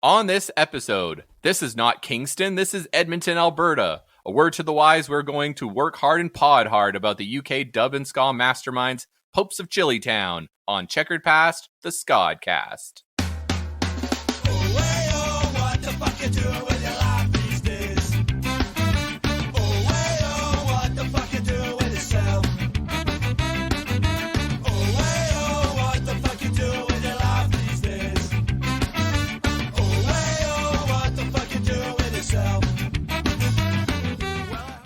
On this episode, this is not Kingston, this is Edmonton, Alberta. A word to the wise, we're going to work hard and pod hard about the UK dub and ska masterminds, Popes of Chillitown, on Checkered Past, the Ska'd cast. What the fuck you doing with your life these days? What the fuck you doing with yourself? What the fuck you doing with your life these days? What the fuck you doing with yourself?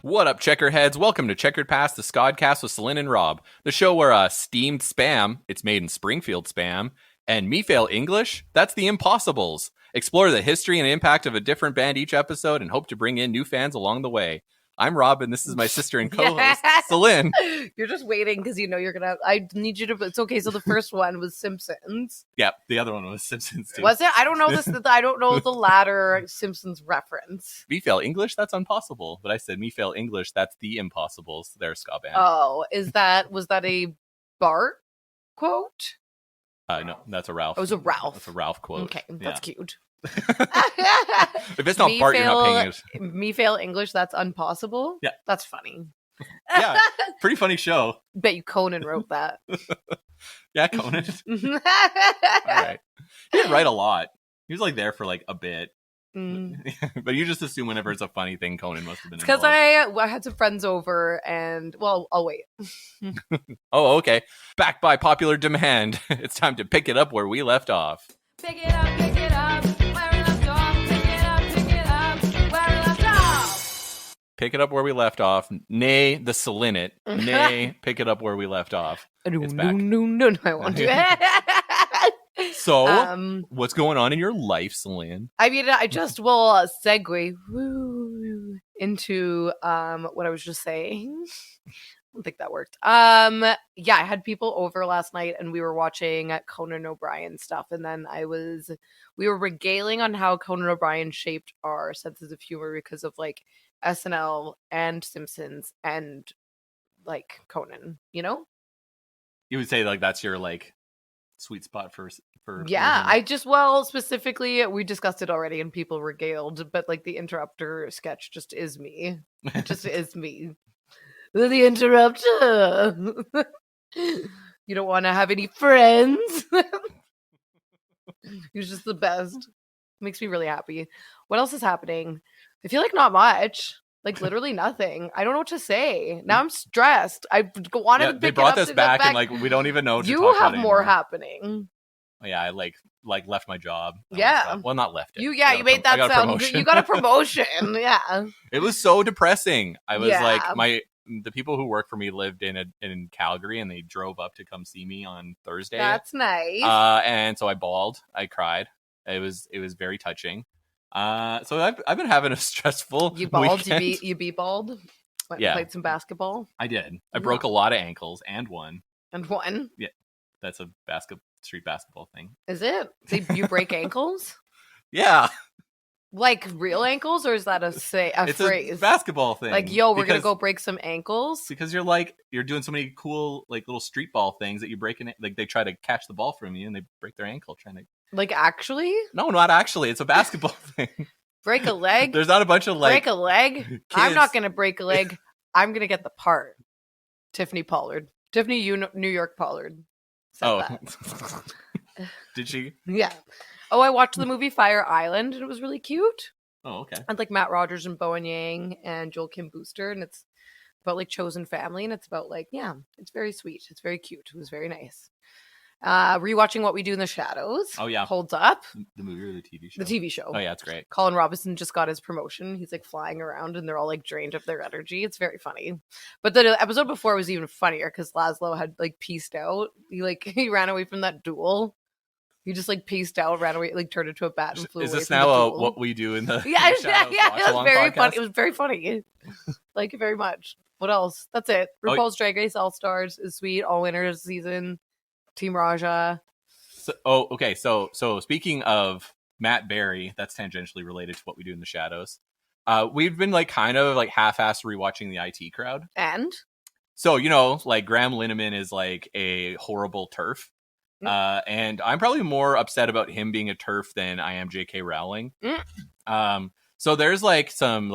What up, Checkerheads? Welcome to Checkered Past, the Ska'd cast with Celine and Rob, the show where steamed spam, it's made in Springfield spam, and me fail English, that's the Impossibles. Explore the history and impact of a different band each episode and hope to bring in new fans along the way. I'm Rob, and this is my sister and co-host, Celine. You're just waiting because you know you're gonna. I need you to. It's okay. So the first one was Simpsons. Yeah, the other one was Simpsons too. Was it? I don't know this. I don't know the latter Simpsons reference. Me fail English, that's impossible. But I said me fail English, that's the Impossibles. They're a ska band. Oh, was that a Bart quote? No, that's a Ralph. It was a Ralph. That's a Ralph quote. Okay, that's cute. If it's not Bart, you're not paying it. Me fail English, that's impossible. Yeah. That's funny. Yeah, pretty funny show. Bet you Conan wrote that. Yeah, Conan. All right. He didn't write a lot. He was like there for like a bit. But you just assume whenever it's a funny thing, Conan must have been because involved. I had some friends over and, well, I'll wait. Oh, okay. Backed by popular demand, it's time to pick it up where we left off. Pick it up, where we left off. Pick it up, where we left off. Pick it up where we left off. Nay, the Celine. Nay, pick it up where we left off. It's back. No, I won't do it. So, what's going on in your life, Celine? I mean, I just will segue into what I was just saying. I don't think that worked. Yeah, I had people over last night and we were watching Conan O'Brien stuff, and then we were regaling on how Conan O'Brien shaped our senses of humor because of like SNL and Simpsons and like Conan, you know? You would say like that's your like sweet spot for yeah, specifically we discussed it already and people regaled, but like the interrupter sketch just is me. It just is me. The interrupter. You don't want to have any friends. He's just the best. Makes me really happy. What else is happening? I feel like not much. Like literally nothing. I don't know what to say. Now I'm stressed. I wanted to pick they brought it up this back and like we don't even know what to you talk have about more anymore. Happening. Oh, yeah, I like left my job. Yeah. Well, not left it. You made that sound. You got a promotion. Yeah. It was so depressing. I was Yeah. like the people who work for me lived in Calgary and they drove up to come see me on Thursday. That's nice. And so I bawled. I cried. It was very touching. So I've been having a stressful You balled? weekend. You be balled? Went and Yeah. played some basketball? I did. I broke a lot of ankles and one. And one? That's a street basketball thing. Is it? So you break ankles? Yeah. Like real ankles, or is that It's phrase? a basketball thing. Like, yo, we're gonna go break some ankles? Because you're doing so many cool like little street ball things that you break in it. Like they try to catch the ball from you and they break their ankle trying to. Like actually? No, not actually. It's a basketball thing. Break a leg? There's not a bunch of like break a leg? I'm not gonna break a leg. I'm gonna get the part. Tiffany New York Pollard said that. Did she? Yeah. Oh, I watched the movie Fire Island and it was really cute. Oh, okay. And like Matt Rogers and Bowen Yang and Joel Kim Booster, and it's about like chosen family, and it's about like, yeah, it's very sweet. It's very cute. It was very nice. Rewatching What We Do in the Shadows. Oh yeah, holds up. The movie or the TV show? The TV show. Oh yeah, it's great. Colin Robinson just got his promotion. He's like flying around, and they're all like drained of their energy. It's very funny. But the episode before was even funnier because Laszlo had like pieced out. He ran away from that duel. He just like pieced out, ran away, like turned into a bat and flew away. Is this from now the duel. What We Do in the yeah. in the Shadows It was very podcast? funny. It was very funny. Like it very much. What else? That's it. RuPaul's Drag Race All Stars is sweet. All winners season. Team Raja. Okay. So speaking of Matt Berry, that's tangentially related to What We Do in the Shadows. We've been like kind of like half-assed rewatching the IT Crowd. And So like Graham Lineman is like a horrible TERF. And I'm probably more upset about him being a TERF than I am J.K. Rowling. So there's some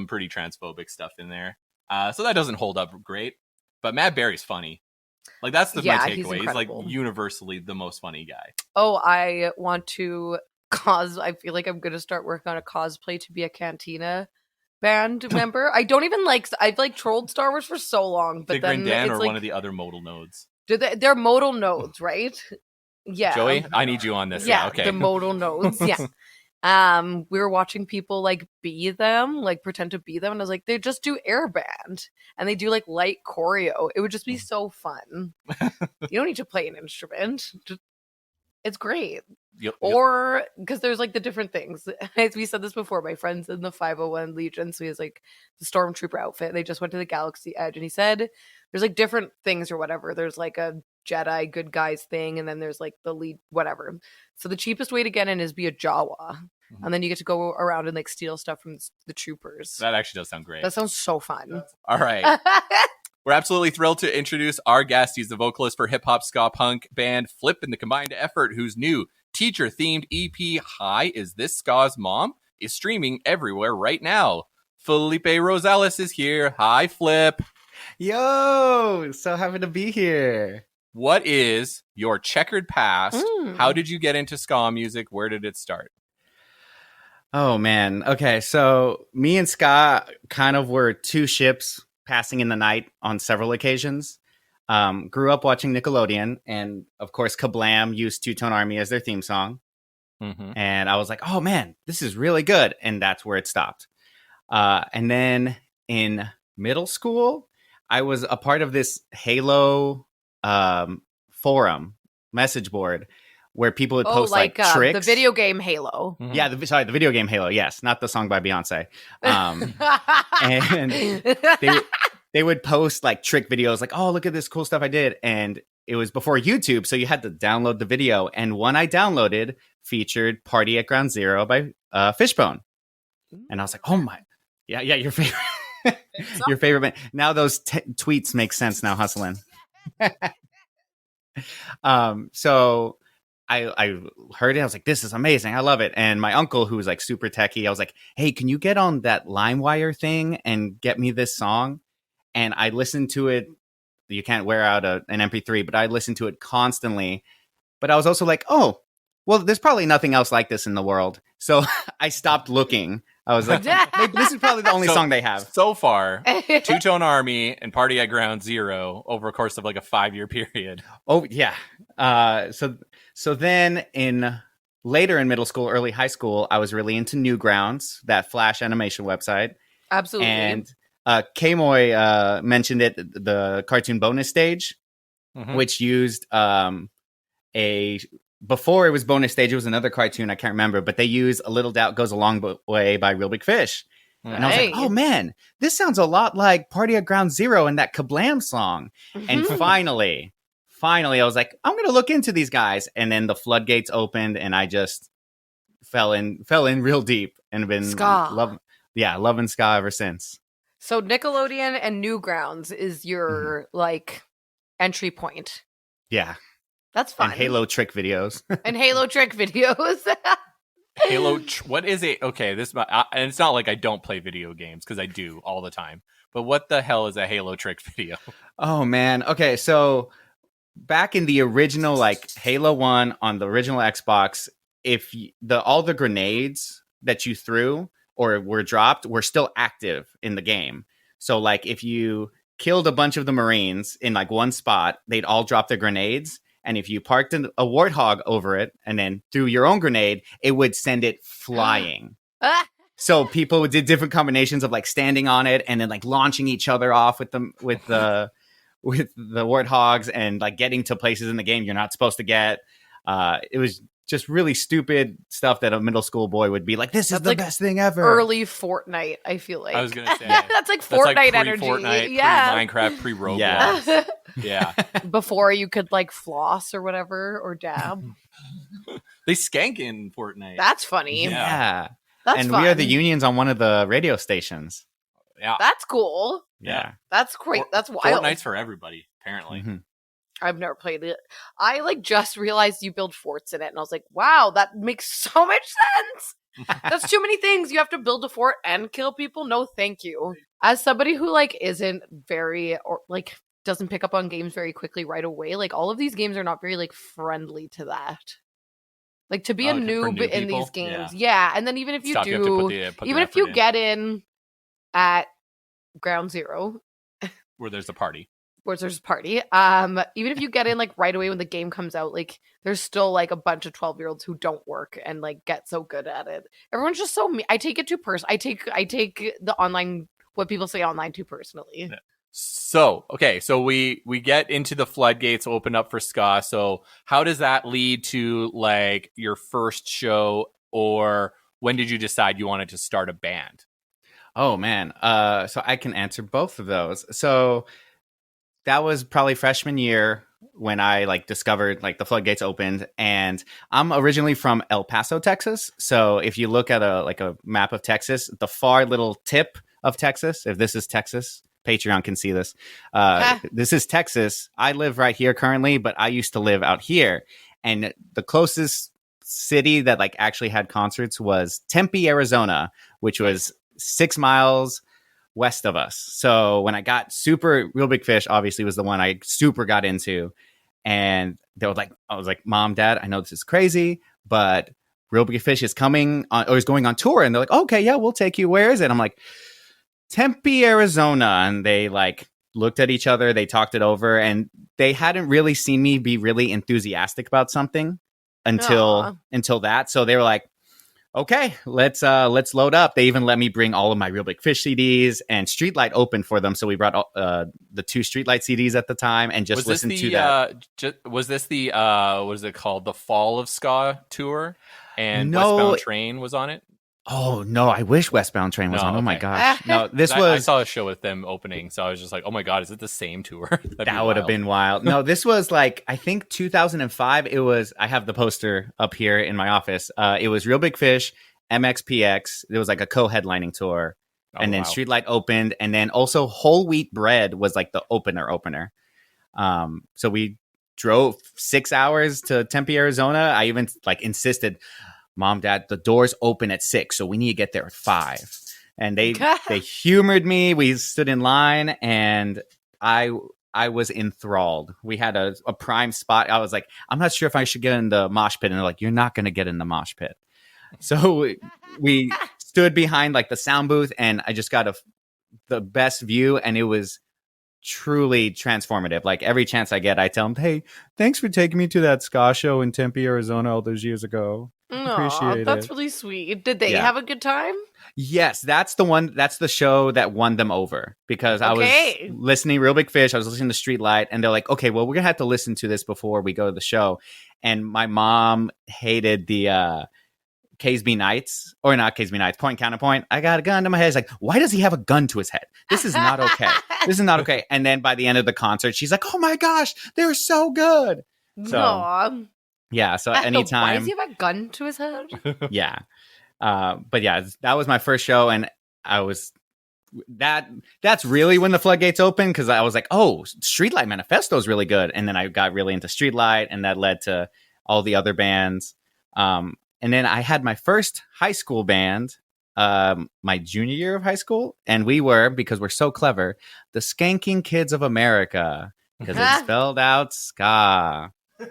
pretty transphobic stuff in there. So that doesn't hold up great. But Matt Berry's funny. Like, that's my takeaway. He's like universally the most funny guy. Oh, I want to I feel like I'm gonna start working on a cosplay to be a Cantina band member. I've trolled Star Wars for so long, but then Dan it's or one of the other modal nodes. They're modal nodes, right? Yeah. Joey, I need you on this. Yeah, okay. The modal nodes. Yeah. We were watching people like be them, like pretend to be them, and I was like, they just do airband and they do like light choreo. It would just be so fun. You don't need to play an instrument. It's great. Yep. Or because there's like the different things. As we said this before, my friend's in the 501 Legion, so he has like the stormtrooper outfit. They just went to the Galaxy Edge, and he said there's like different things or whatever. There's like a Jedi good guys thing, and then there's like the lead whatever. So the cheapest way to get in is be a Jawa, and then you get to go around and like steal stuff from the troopers. That actually does sound great. That sounds so fun. All right. We're absolutely thrilled to introduce our guest. He's the vocalist for hip-hop ska punk band Flip in the Combined Effort, whose new teacher-themed EP, Hi, Is This Ska's Mom?, is streaming everywhere right now. Felipe Rosales is here. Hi, Flip. Yo, so happy to be here. What is your checkered past? How did you get into ska music? Where did it start? Oh, man. Okay, so me and Ska kind of were two ships passing in the night on several occasions. Grew up watching Nickelodeon, and of course Kablam used Two-Tone Army as their theme song. And I was like, oh man, this is really good. And that's where it stopped. And then in middle school, I was a part of this Halo forum message board where people would post like tricks. The video game Halo. Yeah, the video game Halo. Yes, not the song by Beyonce. And they would post like trick videos, like, "Oh, look at this cool stuff I did." And it was before YouTube, so you had to download the video. And one I downloaded featured "Party at Ground Zero" by Fishbone, and I was like, "Oh my, yeah, your favorite, your favorite band." Now those tweets make sense now, hustling. So I heard it. I was like, this is amazing. I love it. And my uncle, who was like super techie, I was like, hey, can you get on that LimeWire thing and get me this song? And I listened to it. You can't wear out an MP3, but I listened to it constantly. But I was also like, oh, well, there's probably nothing else like this in the world. So I stopped looking. I was like, this is probably the only song they have. So far, Two-Tone Army and Party at Ground Zero over a course of like a 5-year period. Oh, yeah. So then later in middle school, early high school, I was really into Newgrounds, that Flash animation website. Absolutely. And K-Moy mentioned it, the cartoon bonus stage, which used before it was bonus stage, it was another cartoon, I can't remember, but they used A Little Doubt Goes a Long Way by Real Big Fish. And I was like, oh man, this sounds a lot like Party at Ground Zero and that Kablam song. And finally, I was like, I'm going to look into these guys. And then the floodgates opened and I just fell in real deep and been loving ska ever since. So Nickelodeon and Newgrounds is your like entry point. Yeah. That's fun. And Halo trick videos. Halo, what is it? Okay, and it's not like I don't play video games because I do all the time. But what the hell is a Halo trick video? Oh man. Okay, so back in the original like Halo 1 on the original Xbox, if all the grenades that you threw or were dropped were still active in the game. So like if you killed a bunch of the Marines in like one spot, they'd all drop their grenades. And if you parked a warthog over it and then threw your own grenade, it would send it flying. So people did different combinations of like standing on it and then like launching each other off with the warthogs and like getting to places in the game you're not supposed to get. It was just really stupid stuff that a middle school boy would be like, this is the best thing ever. Early Fortnite, I feel like. I was going to say. That's like Fortnite energy. Fortnite, yeah. Pre-Minecraft, pre-Roblox. Yeah. Before you could like floss or whatever or dab. They skank in Fortnite. That's funny. Yeah. That's fun. We are the unions on one of the radio stations. Yeah. That's cool. Yeah. That's great. That's wild. Fortnite's for everybody, apparently. I've never played it. I like just realized you build forts in it, and I was like, wow, that makes so much sense. That's too many things. You have to build a fort and kill people. No, thank you. As somebody who like isn't very or like doesn't pick up on games very quickly right away, like all of these games are not very like friendly to that. Like to be a for noob new in people? these games, yeah. And then even if you Stuff, you have to do, put the even if effort you in, get in at ground zero, where there's a party. where there's a party, even if you get in like right away when the game comes out, like there's still like a bunch of 12-year-olds who don't work and like get so good at it. Everyone's just so I take it too I take the online, what people say online, too personally. Yeah. So okay, so we get into the floodgates open up for Ska'd. So how does that lead to like your first show, or when did you decide you wanted to start a band? Oh man. So I can answer both of those. So that was probably freshman year when I like discovered like the floodgates opened, and I'm originally from El Paso, Texas. So if you look at a map of Texas, the far little tip of Texas, if this is Texas, Patreon can see this. This is Texas. I live right here currently, but I used to live out here, and the closest city that like actually had concerts was Tempe, Arizona, which was 6 miles west of us. So when I got Real Big Fish obviously was the one I super got into. And they were like, I was like, Mom, Dad, I know this is crazy, but Real Big Fish is coming on, or is going on tour. And they're like, okay, yeah, we'll take you. Where is it? I'm like, Tempe, Arizona. And they like looked at each other, they talked it over, and they hadn't really seen me be really enthusiastic about something until that. So they were like, okay, let's load up. They even let me bring all of my Real Big Fish CDs, and Streetlight opened for them. So we brought the 2 Streetlight CDs at the time and just listened to that. Was this the what is it called? The Fall of Ska'd tour, and No. Westbound Train was on it. Oh no, I wish Westbound Train was No, on. Oh my okay. gosh. No, this I was saw a show with them opening, so I was just like, oh my god, is it the same tour? that would have been wild. No, this was like, I think 2005. It was, I have the poster up here in my office. It was Real Big Fish, MXPX. It was like a co-headlining tour. And then Streetlight opened, and then also Whole Wheat Bread was like the opener. So we drove 6 hours to Tempe, Arizona. I even like insisted, Mom, Dad, the doors open at 6, so we need to get there at 5. And they humored me. We stood in line, and I was enthralled. We had a prime spot. I was like, I'm not sure if I should get in the mosh pit. And they're like, you're not going to get in the mosh pit. So we stood behind like the sound booth, and I just got the best view, and it was truly transformative. Like every chance I get, I tell them, hey, thanks for taking me to that ska show in Tempe, Arizona all those years ago. Appreciate that's it. really sweet. Did they have a good time? Yes, that's the one. That's the show that won them over, because I was listening Real Big Fish. I was listening to Streetlight, and they're like, okay, well, we're going to have to listen to this before we go to the show. And my mom hated the Caseby Nights, or not Caseby Nights, Point Counterpoint. I got a gun to my head. It's like, why does he have a gun to his head? This is not okay. This is not okay. And then by the end of the concert, she's like, oh my gosh, they're so good. So, yeah. So anytime. Why does he have a gun to his head? Yeah. But yeah, that was my first show, and I was that's really when the floodgates opened, because I was like, oh, Streetlight Manifesto is really good. And then I got really into Streetlight, and that led to all the other bands. And then I had my first high school band my junior year of high school, and we were, because we're so clever, the Skanking Kids of America, because it's spelled out ska. Did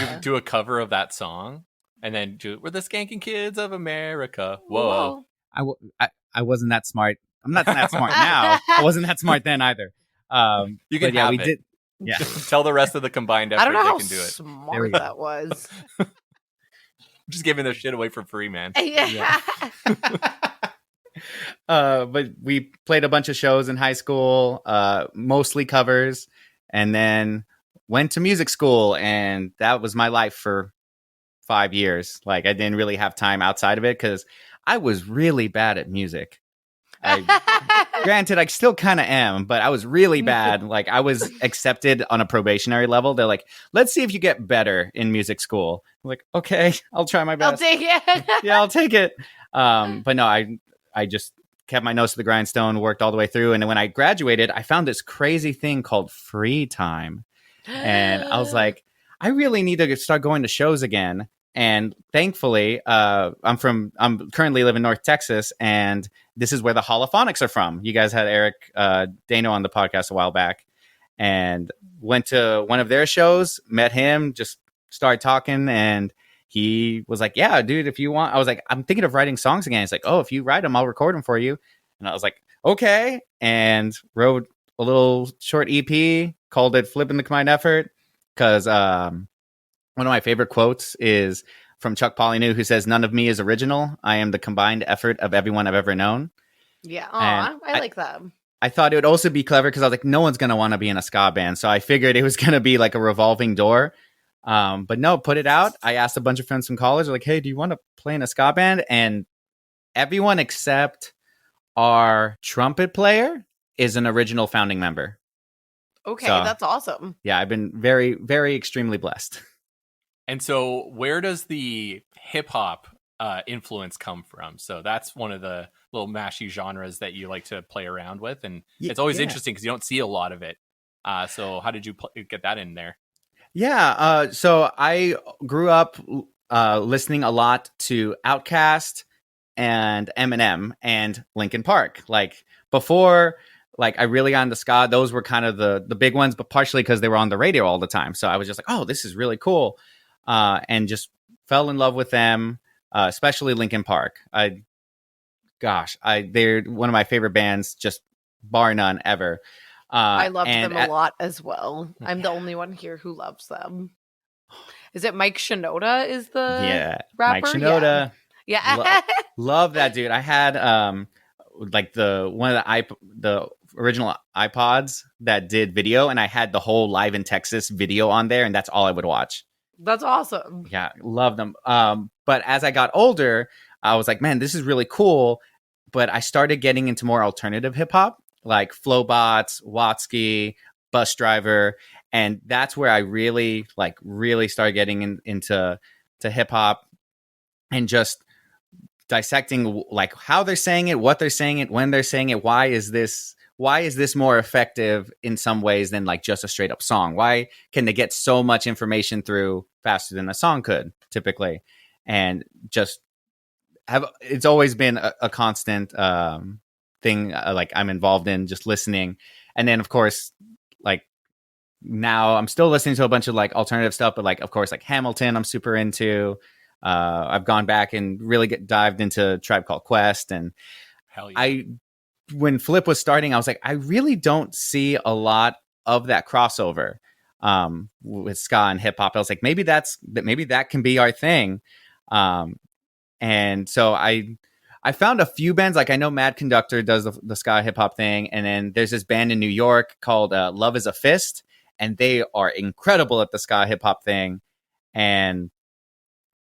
you do a cover of that song? And then we're the Skanking Kids of America. Whoa. I wasn't that smart. I'm not that smart now. I wasn't that smart then either. You can have we it. did. Yeah. Tell the rest of the combined effort I don't know how they can do it. smart that was. I'm just giving their shit away for free, man. Yeah. But we played a bunch of shows in high school, mostly covers, and then went to music school, and that was my life for 5 years. Like, I didn't really have time outside of it, because I was really bad at music. Granted, I still kind of am, but I was really bad. Like, I was accepted on a probationary level. They're like, let's see if you get better in music school. I'm like, okay, I'll try my best. I'll take it. Yeah, I'll take it. But no, I just kept my nose to the grindstone, worked all the way through. And then when I graduated, I found this crazy thing called free time. And I was like, I really need to start going to shows again. And thankfully, I'm currently live in North Texas, and this is where the Holophonics are from. You guys had Eric Dano on the podcast a while back, and went to one of their shows, met him, just started talking, and he was like, yeah, dude, if you want. I was like, I'm thinking of writing songs again. He's like, oh, if you write them, I'll record them for you. And I was like, okay. And wrote a little short EP, called it Flipping the Combined Effort, because one of my favorite quotes is from Chuck Palahniuk, who says, none of me is original. I am the combined effort of everyone I've ever known. Yeah. And I like that. I thought it would also be clever because I was like, no one's going to want to be in a ska band. So I figured it was going to be like a revolving door. But no, put it out. I asked a bunch of friends from college, like, hey, do you want to play in a ska band? And everyone except our trumpet player is an original founding member. Okay, So, that's awesome. Yeah, I've been very, very extremely blessed. And so where does the hip hop influence come from? So that's one of the little mashy genres that you like to play around with. And it's always interesting because you don't see a lot of it. So how did you get that in there? Yeah, so I grew up listening a lot to Outkast and Eminem and Linkin Park. Like before, like I really got into ska. Those were kind of the big ones, but partially because they were on the radio all the time. So I was just like, oh, this is really cool, and just fell in love with them, especially Linkin Park. They're one of my favorite bands, just bar none ever. I loved them a lot as well. I'm the only one here who loves them. Is it Mike Shinoda is the rapper? Mike Shinoda. Yeah. Love that dude. I had like the original iPods that did video, and I had the whole Live in Texas video on there, and that's all I would watch. That's awesome. Yeah, love them. But as I got older, I was like, man, this is really cool. But I started getting into more alternative hip hop, like Flowbots, Watsky, Bus Driver, and that's where I really started getting into hip hop and just dissecting like how they're saying it, what they're saying it, when they're saying it. Why is this more effective in some ways than like just a straight up song? Why can they get so much information through faster than a song could typically? And just it's always been a constant thing like I'm involved in, just listening. And then of course, like now I'm still listening to a bunch of like alternative stuff, but like of course like Hamilton I'm super into. I've gone back and really dived into Tribe Called Quest, and hell yeah. When Flip was starting, I was like, I really don't see a lot of that crossover with ska and hip hop. I was like, maybe that can be our thing. And so I found a few bands, like I know Mad Conductor does the ska hip hop thing, and then there's this band in New York called Love Is a Fist, and they are incredible at the ska hip hop thing. And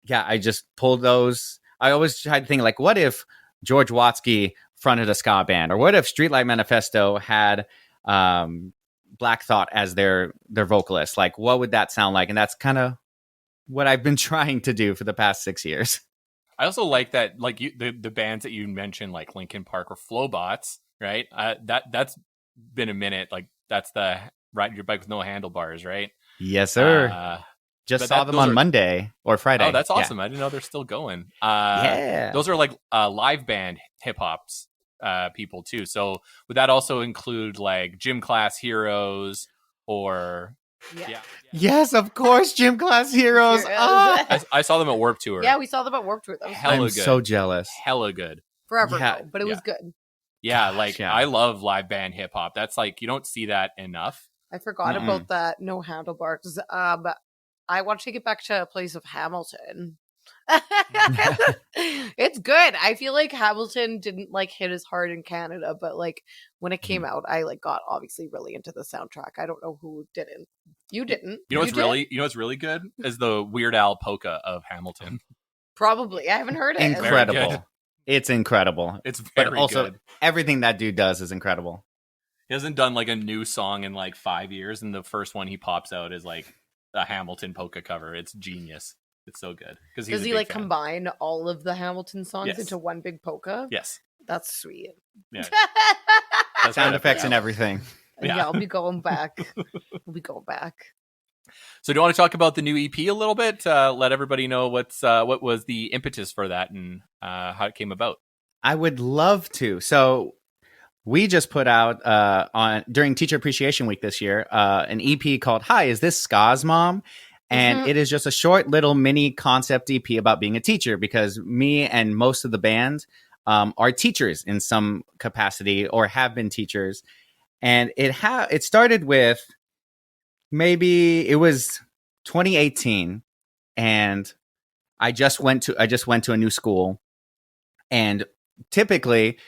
yeah, I just pulled those. I always tried to think like, what if George Watsky fronted a ska band, or what if Streetlight Manifesto had Black Thought as their vocalist? Like, what would that sound like? And that's kind of what I've been trying to do for the past 6 years. I also like that, like the bands that you mentioned, like Linkin Park or Flowbots, right? That's been a minute. Like that's the ride your bike with no handlebars, right? Yes, sir. Just saw them on Monday or Friday. Oh, that's awesome. Yeah. I didn't know they're still going. Yeah. Those are like live band hip hops people too. So would that also include like Gym Class Heroes or... Yeah. Yes, of course, Gym Class Heroes. I saw them at Warped Tour. Yeah, we saw them at Warped Tour. Hella I'm good. so jealous. Hella good. Forever ago, but it was good. Yeah, Gosh, I love live band hip hop. That's like, you don't see that enough. I forgot about that. No handlebars. I want to get back to a place of Hamilton. It's good. I feel like Hamilton didn't like hit as hard in Canada, but like when it came out, I like got obviously really into the soundtrack. I don't know who didn't. You didn't. You know what's really good is the Weird Al polka of Hamilton. Probably. I haven't heard it. Incredible. It's incredible. It's very but also, good. Everything that dude does is incredible. He hasn't done like a new song in like 5 years, and the first one he pops out is like a Hamilton polka cover. It's genius. It's so good. Does he like combine all of the Hamilton songs into one big polka? Yes. That's sweet. Yeah. Sound effects and everything. Yeah. Yeah. I'll be going back. So do you want to talk about the new EP a little bit? Let everybody know what was the impetus for that and how it came about. I would love to. So we just put out during Teacher Appreciation Week this year an EP called "Hi, Is This Ska'd's Mom?" And it is just a short little mini concept EP about being a teacher, because me and most of the band are teachers in some capacity or have been teachers. And it started with, maybe it was 2018, and I just went to a new school, and typically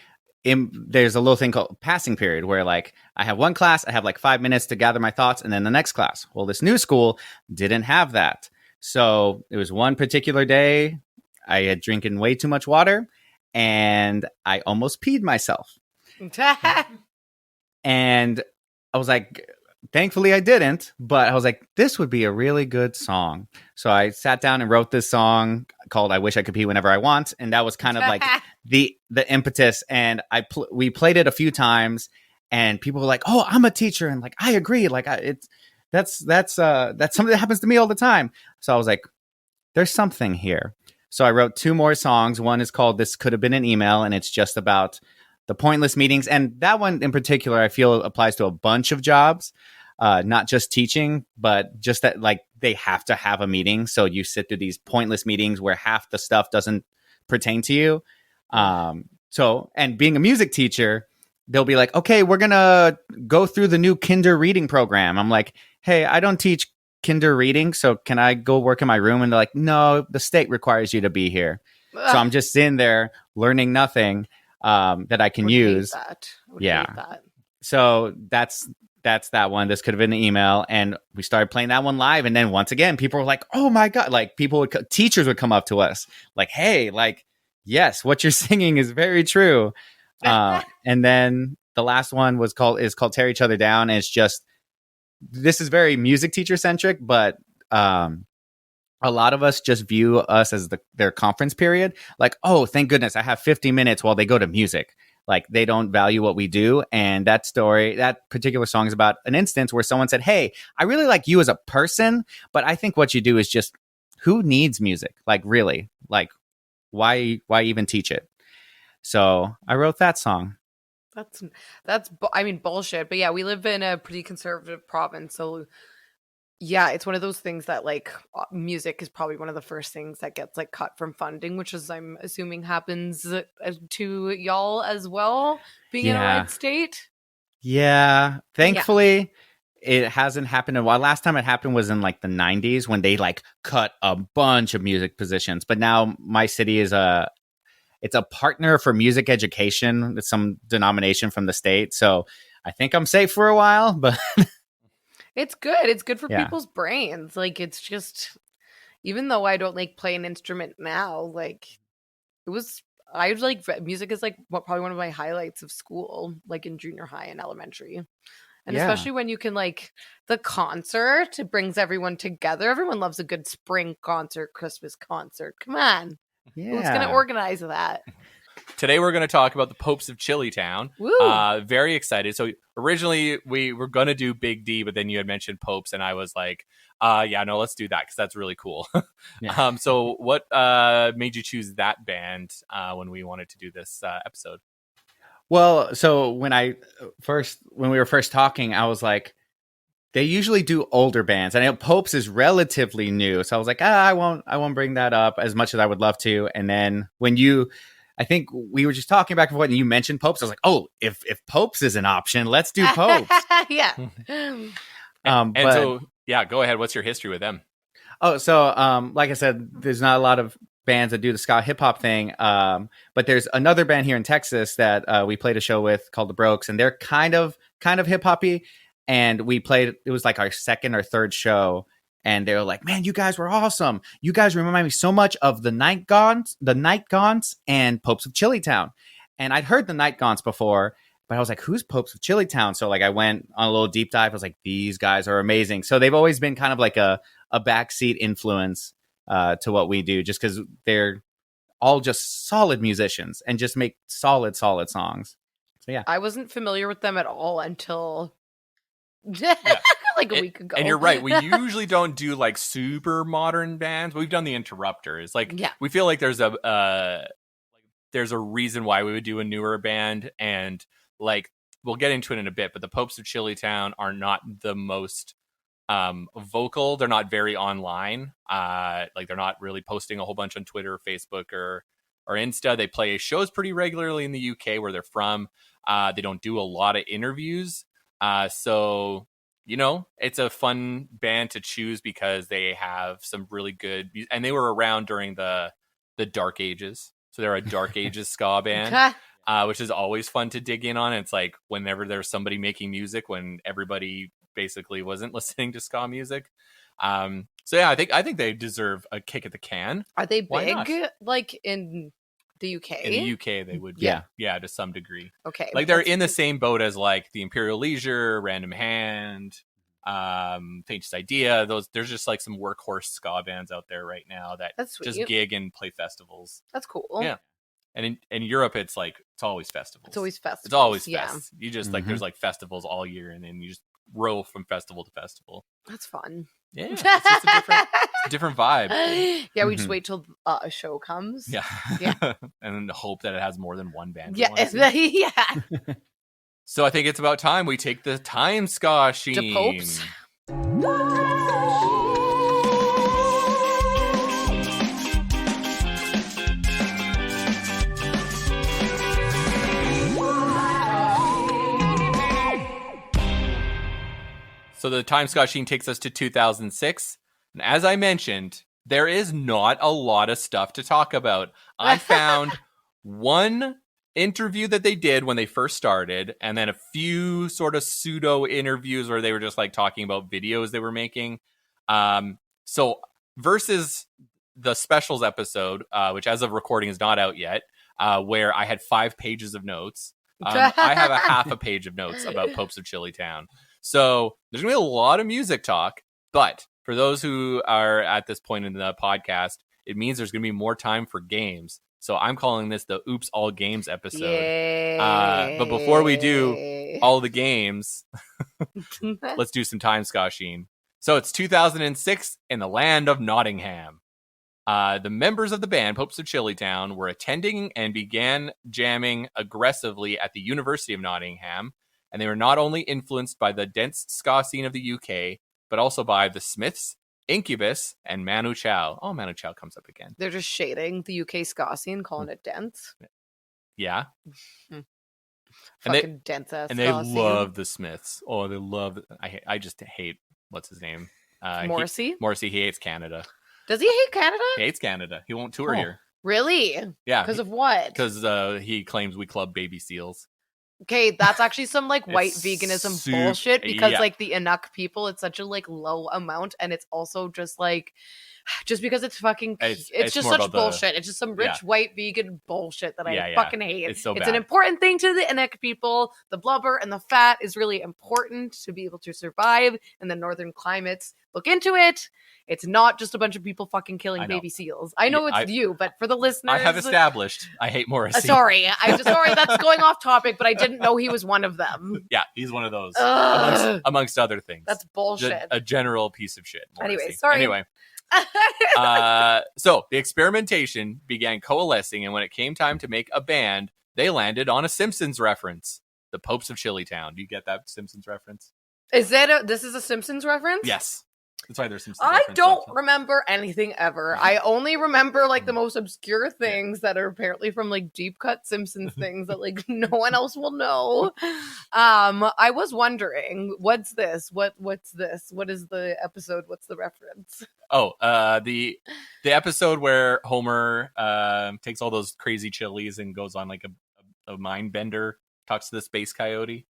there's a little thing called passing period where, like, I have one class, I have like 5 minutes to gather my thoughts, and then the next class. Well, this new school didn't have that. So it was one particular day, I had drinking way too much water, and I almost peed myself. And I was like, thankfully I didn't, but I was like, this would be a really good song. So I sat down and wrote this song called "I Wish I Could Pee Whenever I Want." And that was kind of like the impetus. And we played it a few times, and people were like, "Oh, I'm a teacher." And like, I agree. Like that's something that happens to me all the time. So I was like, there's something here. So I wrote 2 more songs. One is called "This Could Have Been an Email," and it's just about the pointless meetings. And that one in particular, I feel applies to a bunch of jobs, not just teaching, but just that, like, they have to have a meeting. So you sit through these pointless meetings where half the stuff doesn't pertain to you. And being a music teacher, they'll be like, okay, we're going to go through the new kinder reading program. I'm like, hey, I don't teach kinder reading, so can I go work in my room? And they're like, no, the state requires you to be here. So I'm just in there learning nothing that I can use. So that's that one. This could have been an email, and we started playing that one live. And then once again, people were like, "Oh my god!" Like teachers would come up to us, like, "Hey, like, yes, what you're singing is very true." And then the last one is called "Tear Each Other Down." And it's just, this is very music teacher centric, but a lot of us just view us as their conference period. Like, oh, thank goodness I have 50 minutes while they go to music. Like, they don't value what we do. And that particular song is about an instance where someone said, hey, I really like you as a person, but I think what you do is just, who needs music? Like, really? Like, why even teach it? So I wrote that song. That's bullshit. But yeah, we live in a pretty conservative province. So yeah, it's one of those things that, like, music is probably one of the first things that gets, like, cut from funding, which is, I'm assuming, happens to y'all as well, being in a red state. Yeah, thankfully it hasn't happened in a while. Last time it happened was in like the 90s when they like cut a bunch of music positions. But now my city is it's a partner for music education. It's some denomination from the state, so I think I'm safe for a while. But it's good. It's good for people's brains. Like, it's just, even though I don't like play an instrument now, like, I like music is like probably one of my highlights of school, like in junior high and elementary. And especially when you can, like, the concert, it brings everyone together. Everyone loves a good spring concert, Christmas concert. Come on. Yeah. Who's going to organize that? Today we're going to talk about the Popes of Chillitown. Woo. Very excited. So originally we were going to do Big D, but then you had mentioned Popes, and I was like, yeah, no, let's do that because that's really cool. So what made you choose that band when we wanted to do this episode? Well, so when we were first talking, I was like, they usually do older bands. I know Popes is relatively new, so I was like, I won't bring that up as much as I would love to. And then I think we were just talking back and forth, and you mentioned Popes. I was like, oh, if Popes is an option, let's do Popes. Yeah. So go ahead. What's your history with them? Oh, so like I said, there's not a lot of bands that do the ska hip hop thing, but there's another band here in Texas that we played a show with called the Brokes, and they're kind of hip hoppy. And we played, it was like our second or third show, and they were like, man, you guys were awesome. You guys remind me so much of the Night Gaunts and Popes of Chillitown. And I'd heard the Night Gaunts before, but I was like, who's Popes of Chillitown? So like I went on a little deep dive. I was like, these guys are amazing. So they've always been kind of like a backseat influence to what we do, just because they're all just solid musicians and just make solid songs. So yeah. I wasn't familiar with them at all until like a week ago. And you're right. We usually don't do like super modern bands. We've done the Interrupters. Like, we feel like there's a reason why we would do a newer band, and like we'll get into it in a bit. But the Popes of Chillitown are not the most vocal. They're not very online. Like they're not really posting a whole bunch on Twitter or Facebook or Insta. They play shows pretty regularly in the UK where they're from. They don't do a lot of interviews. So, you know, it's a fun band to choose because they have some really good music, and they were around during the Dark Ages. So they're a Dark Ages ska band, which is always fun to dig in on. It's like whenever there's somebody making music when everybody basically wasn't listening to ska music. So yeah, I think they deserve a kick at the can. Are they big like in the UK? In the UK, they would be. Yeah, to some degree. Okay. Like they're in the same boat as like the Imperial Leisure, Random Hand, Faintest Idea. There's just like some workhorse ska bands out there right now that just gig and play festivals. That's cool. Yeah. And in Europe, it's always festivals. It's always festivals. It's always fests. You just like there's like festivals all year, and then you just roll from festival to festival. That's fun. Yeah, it's just a different vibe. Yeah, we just wait till a show comes. Yeah. And then hope that it has more than one band. Yeah. So I think it's about time we take the time Ska'd to Popes. So the time Ska'd takes us to 2006. And as I mentioned, there is not a lot of stuff to talk about. I found one interview that they did when they first started, and then a few sort of pseudo interviews where they were just like talking about videos they were making. So versus the specials episode, which as of recording is not out yet, where I had 5 pages of notes. I have a half a page of notes about Popes of Chillitown. So there's going to be a lot of music talk, but for those who are at this point in the podcast, it means there's going to be more time for games. So I'm calling this the Oops All Games episode. But before we do all the games, let's do some time Ska'd. So it's 2006 in the land of Nottingham. The members of the band, Popes of Chillitown, were attending and began jamming aggressively at the University of Nottingham. And they were not only influenced by the dense ska scene of the UK, but also by the Smiths, Incubus, and Manu Chao. Oh, Manu Chao comes up again. They're just shading the UK ska scene, calling it dense. Yeah. Fucking dense ass. And they love the Smiths. Oh, they love. I just hate what's his name. Morrissey. Morrissey. He hates Canada. Does he hate Canada? He hates Canada. He won't tour here. Really? Yeah. Because of what? Because he claims we club baby seals. Okay, that's actually some like white veganism bullshit because like the Inuk people, it's such a like low amount, and it's also just like because it's fucking it's just such bullshit. It's just some rich white vegan bullshit that I fucking hate. It's so bad. It's an important thing to the Inuk people. The blubber and the fat is really important to be able to survive in the northern climates. Look into it. It's not just a bunch of people fucking killing baby seals. I know it's you, but for the listeners, I have established I hate Morrissey. Sorry, that's going off topic, but I didn't know he was one of them. Yeah, he's one of those amongst other things. That's bullshit. A general piece of shit. Morrissey. Anyway, sorry. Anyway, so the experimentation began coalescing, and when it came time to make a band, they landed on a Simpsons reference. The Popes of Chillitown. Do you get that Simpsons reference? Is that this is a Simpsons reference? Yes. That's why there's some. I don't remember anything ever. I only remember like the most obscure things that are apparently from like deep cut Simpsons things that like no one else will know. I was wondering, what's this? What's this? What is the episode? What's the reference? Oh, the episode where Homer takes all those crazy chilies and goes on like a mind bender, talks to the space coyote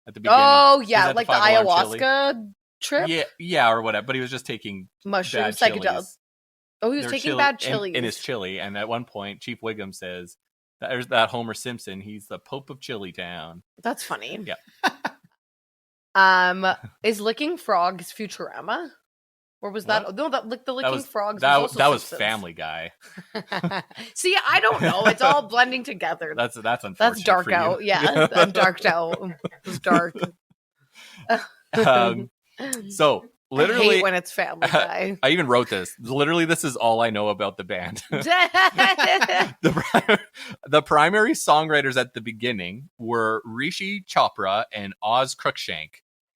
at the beginning. Oh yeah, like the ayahuasca trip? Yeah, or whatever. But he was just taking mushrooms, psychedelics. Oh, he was taking bad chilies in his chili. And at one point, Chief Wiggum says, "There's that Homer Simpson. He's the Pope of Chillitown." That's funny. Yeah. Is licking frogs Futurama, Or was that What? no? That like the That licking was frogs. that, was also that was Simpsons. Family Guy. See, I don't know. It's all blending together. That's unfortunate. That's dark for you. out. Yeah, I'm darked out. It's dark. So I literally, hate when it's Family Guy. I even wrote this. Literally, this is all I know about the band. The primary songwriters at the beginning were Rishi Chopra and Oz Cruikshank,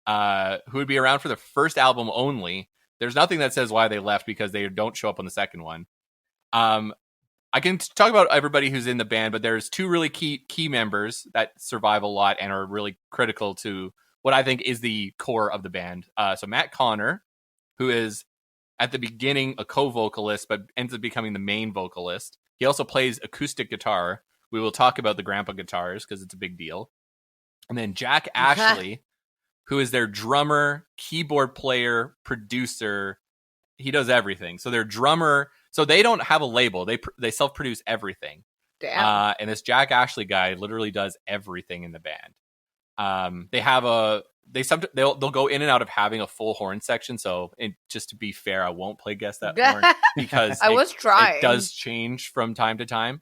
who would be around for the first album only. There's nothing that says why they left because they don't show up on the second one. I can talk about everybody who's in the band, but there's two really key members that survive a lot and are really critical to what I think is the core of the band. So Matt Connor, who is at the beginning a co-vocalist, but ends up becoming the main vocalist. He also plays acoustic guitar. We will talk about the grandpa guitars because it's a big deal. And then Jack Ashley, who is their drummer, keyboard player, producer. He does everything. So their drummer, so they don't have a label. They self-produce everything. Damn. And this Jack Ashley guy literally does everything in the band. They'll go in and out of having a full horn section. So just to be fair, I won't play Guess That Horn because I was trying. It does change from time to time.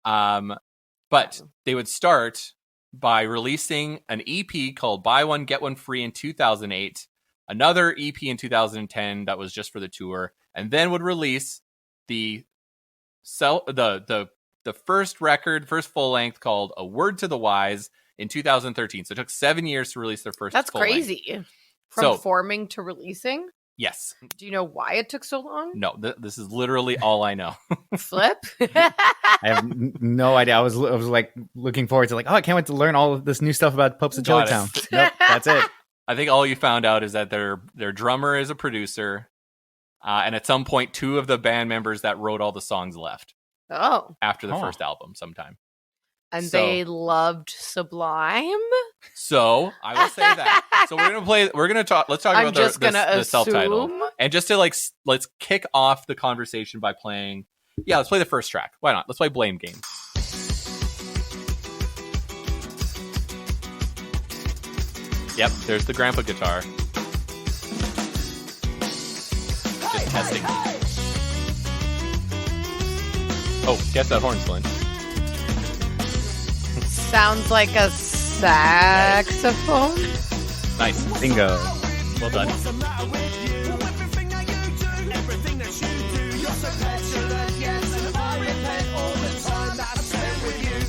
But they would start by releasing an EP called Buy One, Get One Free in 2008, another EP in 2010 that was just for the tour, and then would release the first full length called A Word to the Wise in 2013. So it took 7 years to release their first. That's full length. crazy. From forming to releasing. Yes. Do you know why it took so long? No, this is literally all I know. Flip. I have no idea. I was like looking forward to I can't wait to learn all of this new stuff about Popes of Got it. Chillitown. Nope, that's it. I think all you found out is that their drummer is a producer, and at some point, two of the band members that wrote all the songs left Oh. after the first album sometime. And So- they loved Sublime. So I will say that. So let's talk I'm about just gonna the self-title. assume. And just to let's kick off the conversation by playing. Yeah, let's play the first track. Why not? Let's play Blame Game. Yep, there's the grandpa guitar. Just testing. Oh, guess that horn, Celine. Sounds like a saxophone. Nice. Bingo. Well done. What's the matter with you? Everything that you do, everything that you do, you're so petulant, yes, and I repent all the time that I've spent with you.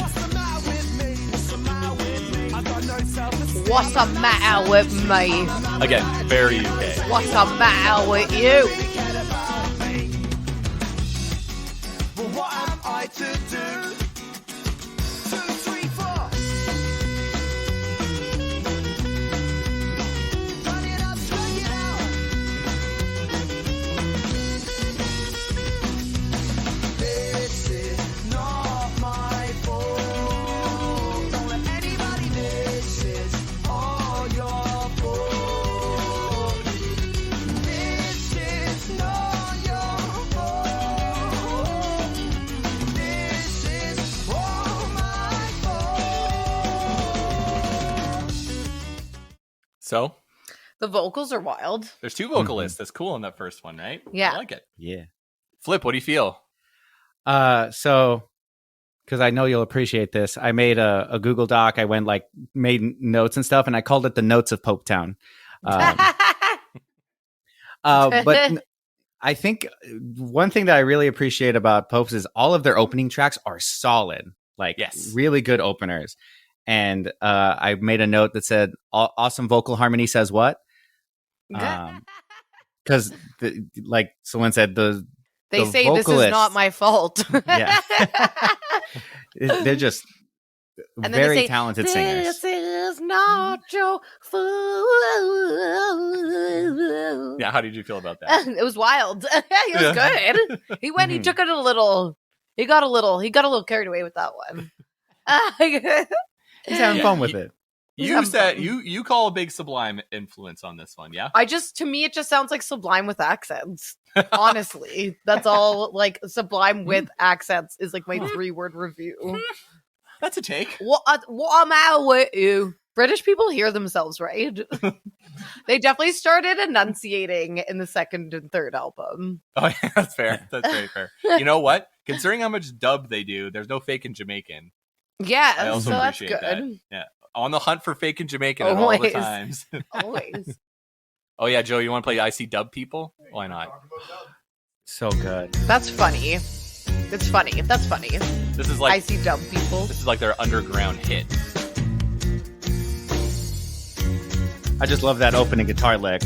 What's the matter with me? What's the matter with me? I've got no self-esteem. What's the matter with me? Again, very UK. What's the matter with you? Forget about me. Well, what am I to do? 2, 3, 4. Turn it up, swing it out. This is not my fault. Don't let anybody. This is all your fault. This is not your fault. This is all my fault. So The vocals are wild. there's two vocalists. That's cool in that first one, right? Yeah. I like it. Yeah. Flip, what do you feel? So because I know you'll appreciate this, I made a Google Doc. I went made notes and stuff, and I called it the Notes of Popetown. But I think one thing that I really appreciate about Popes is all of their opening tracks are solid, Yes. really good openers. And I made a note that said, "Awesome vocal harmony says what?" Because, like Celine said, they the say this is vocalists- not my fault. Yeah. they're just And then they very say, talented singers. This is not your fault. Yeah, how did you feel about that? It was wild. He was good. He went. He Mhm. took it a little. He got a little carried away with that one. He's having Yeah, fun with it. You having said fun. you call a big Sublime influence on this one, yeah? To me, it just sounds like Sublime with accents. Honestly, that's all. Like Sublime with accents is like my 3-word review. That's a take. What am I with you? British people hear themselves right. They definitely started enunciating in the second and third album. Oh, yeah, that's fair. That's very fair. You know what? Considering how much dub they do, there's no fake in Jamaican. Yeah, I also so that's appreciate good. that. Yeah. On the hunt for fake in Jamaican at all the Always. times. Always. Oh, yeah, Joe, you want to play I See Dub People? Why not? So good. That's funny. It's funny. That's funny. This is I like see dumb people. this is like their underground hit. I just love that opening guitar lick.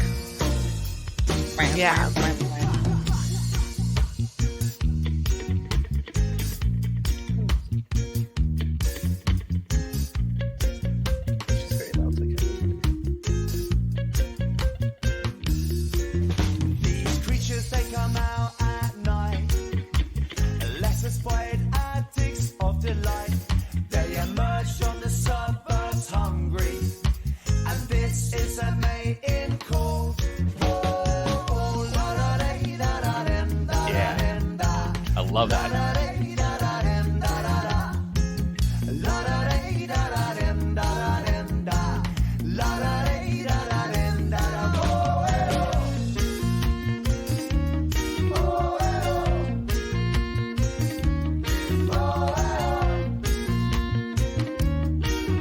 Yeah. These creatures, they come out at night. Less-aspired addicts of delight. They emerge from the suburbs hungry. And this is a mating call. Yeah. I love that.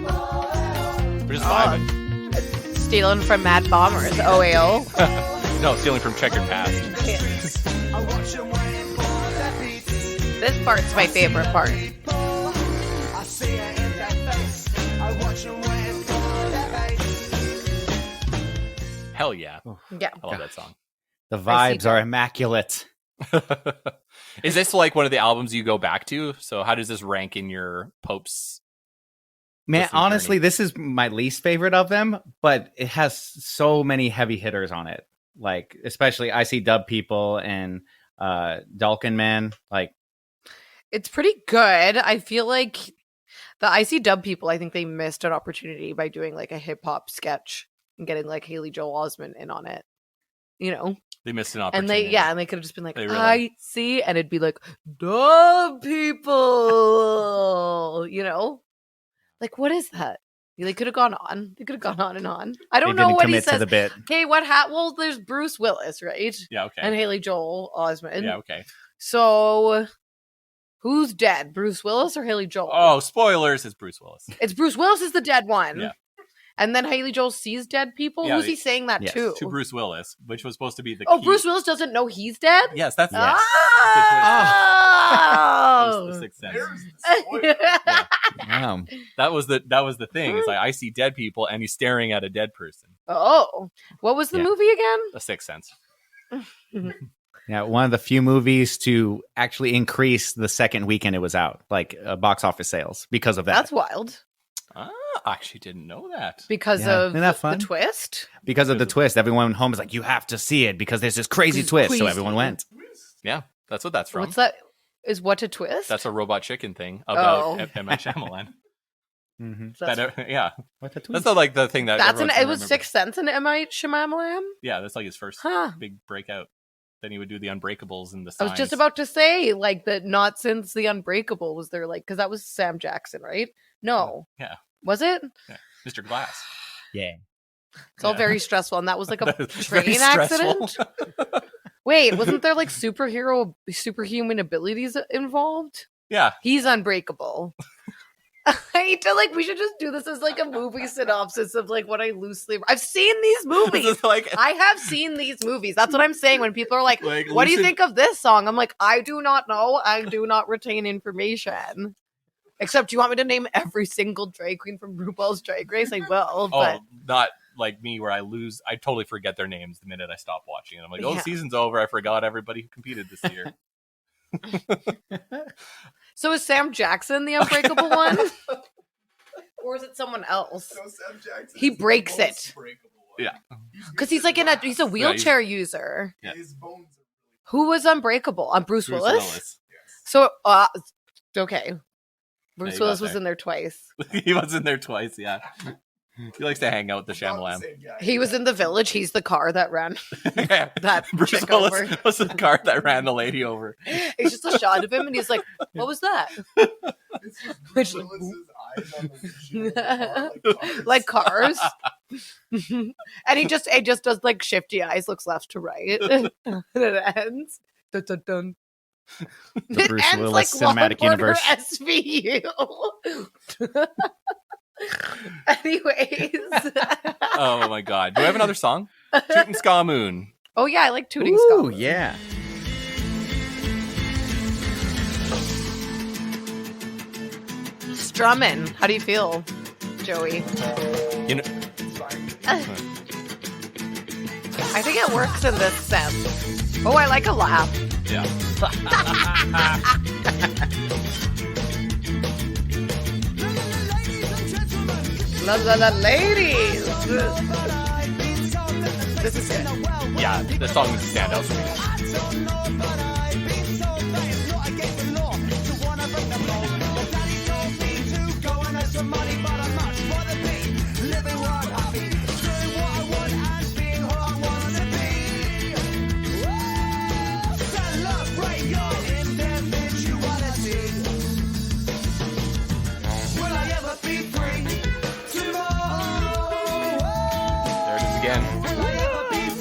We're just vibing. Stealing from Mad Bombers. OAO. No, stealing from Checkered Past. I watch them waiting for their beats. This part's my favorite part. I see it in their face. I watch them waiting for their base. Hell yeah. Yeah. I love that song. The I see vibes are that. immaculate. Is this like one of the albums you go back to? So how does this rank in your Pope's? Man, listening honestly, journey? this is my least favorite of them, but it has so many heavy hitters on it. Like, especially I See Dub People and Dalkin Man. Like, It's pretty good. I feel like the IC Dub people, I think they missed an opportunity by doing like a hip hop sketch and getting like Haley Joel Osment in on it. You know? They missed an And opportunity. and they could have just been like, They really- I see, and it'd be like, Dub people, you know? Like, what is that? They could have gone on. They could have gone on and on. I don't they know didn't what he commit to says. the bit. Okay, well, there's Bruce Willis, right? Yeah, okay. And Haley Joel Osment. Yeah, okay. So, who's dead? Bruce Willis or Haley Joel? Oh, spoilers! It's Bruce Willis. It's Bruce Willis is the dead one. Yeah. And then Haley Joel sees dead people. Yeah, Who's he saying that yes, to? To Bruce Willis, which was supposed to be the Oh, key. Bruce Willis doesn't know he's dead? Yes, that's Yes. Oh. the Sixth Sense. Wow. That was the thing. It's like I see dead people, and he's staring at a dead person. Oh. What was the Yeah. movie again? The Sixth Sense. Yeah, one of the few movies to actually increase the second weekend it was out, like box office sales, because of that. That's wild. Ah, I actually didn't know that. Because Yeah. of Isn't that the fun? twist? Because of the twist. Everyone home is like, you have to see it because there's this crazy This twist. So crazy- everyone went. Yeah, that's what that's from. What's that? Is what a twist? That's a Robot Chicken thing about Oh. M. Night Shyamalan. Mm-hmm. That's, Yeah, What the that's twist? not like the thing that it was Sixth Sense and M. Night Shyamalan? Yeah, that's like his first Huh. big breakout. Then he would do the Unbreakables and the I Signs. was just about to say, like, that not since The Unbreakable was there, like, because that was Sam Jackson, right? No. Yeah. Was it? Mr. Glass. Yeah. It's all Yeah. very stressful, and that was like a It's very train stressful. accident. Wait, wasn't there like superhuman abilities involved? Yeah. He's unbreakable. I hate to we should just do this as like a movie synopsis of like what I loosely. I've seen these movies. It's like, I have seen these movies. That's what I'm saying when people are like, Like, "What do you lucid- think of this song?" I'm like, "I do not know. I do not retain information." Except, you want me to name every single drag queen from RuPaul's Drag Race? I will. But oh, not like me where I totally forget their names the minute I stop watching it. I'm like, oh, Yeah. season's over. I forgot everybody who competed this year. so is Sam Jackson the unbreakable one, or is it someone else? He breaks it Yeah. because he's like he's a wheelchair user. Yeah. His bones are Who was unbreakable? On Bruce Bruce Willis. Willis. So, okay. Bruce you Willis got was there. in there twice. He was in there twice, yeah. He likes to hang out with the not the Shyamalan. same guy. He was in The Village. He's the car that ran Yeah. that Bruce chick Willis over. was the car that ran the lady over. It's just a shot of him, and he's like, "What was that?" It's just Which- Bruce Willis's eyes on the windshield of the car, Like cars. And it just does like shifty eyes, looks left to right. And it ends. Dun, dun, dun. The It Bruce ends Willis like cinematic Law and Order universe. SVU. Anyways. Oh my god. Do we have another song? Tootin' Ska Moon. Oh yeah, I like tooting Ooh, Ska. yeah. Strumming. How do you feel, Joey? You know, I think it works in this sense. Oh, I like a laugh. yeah. La la la ladies. This is it. Yeah, the song is a standout for me. There it is again.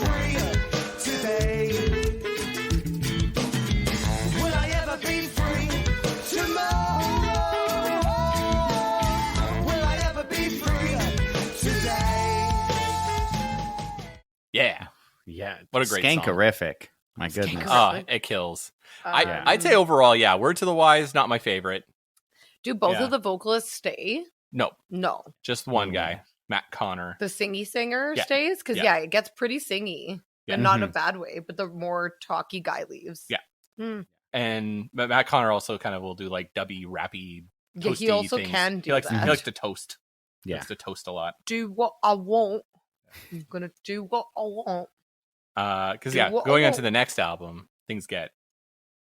Yeah. Yeah. What a great song. Skankerific. My goodness. Skankerific. It kills. Um, I'd say overall, yeah, Word to the Wise, not my favorite. do both yeah. of the vocalists stay? No, No. just one guy, Matt Connor. The singy singer Yeah. stays? Because, Yeah. yeah, it gets pretty singy. Yeah. And not in a Mhm. bad way, but the more talky guy leaves. Yeah. Hmm. And Matt Connor also kind of will do like dubby, rappy, Yeah, he toasty also things. can do he likes, that. He likes to toast. He Yeah. likes to toast a lot. Do what I want. I'm going to do what I want. Because, Do yeah, what I going on to want. the next album, things get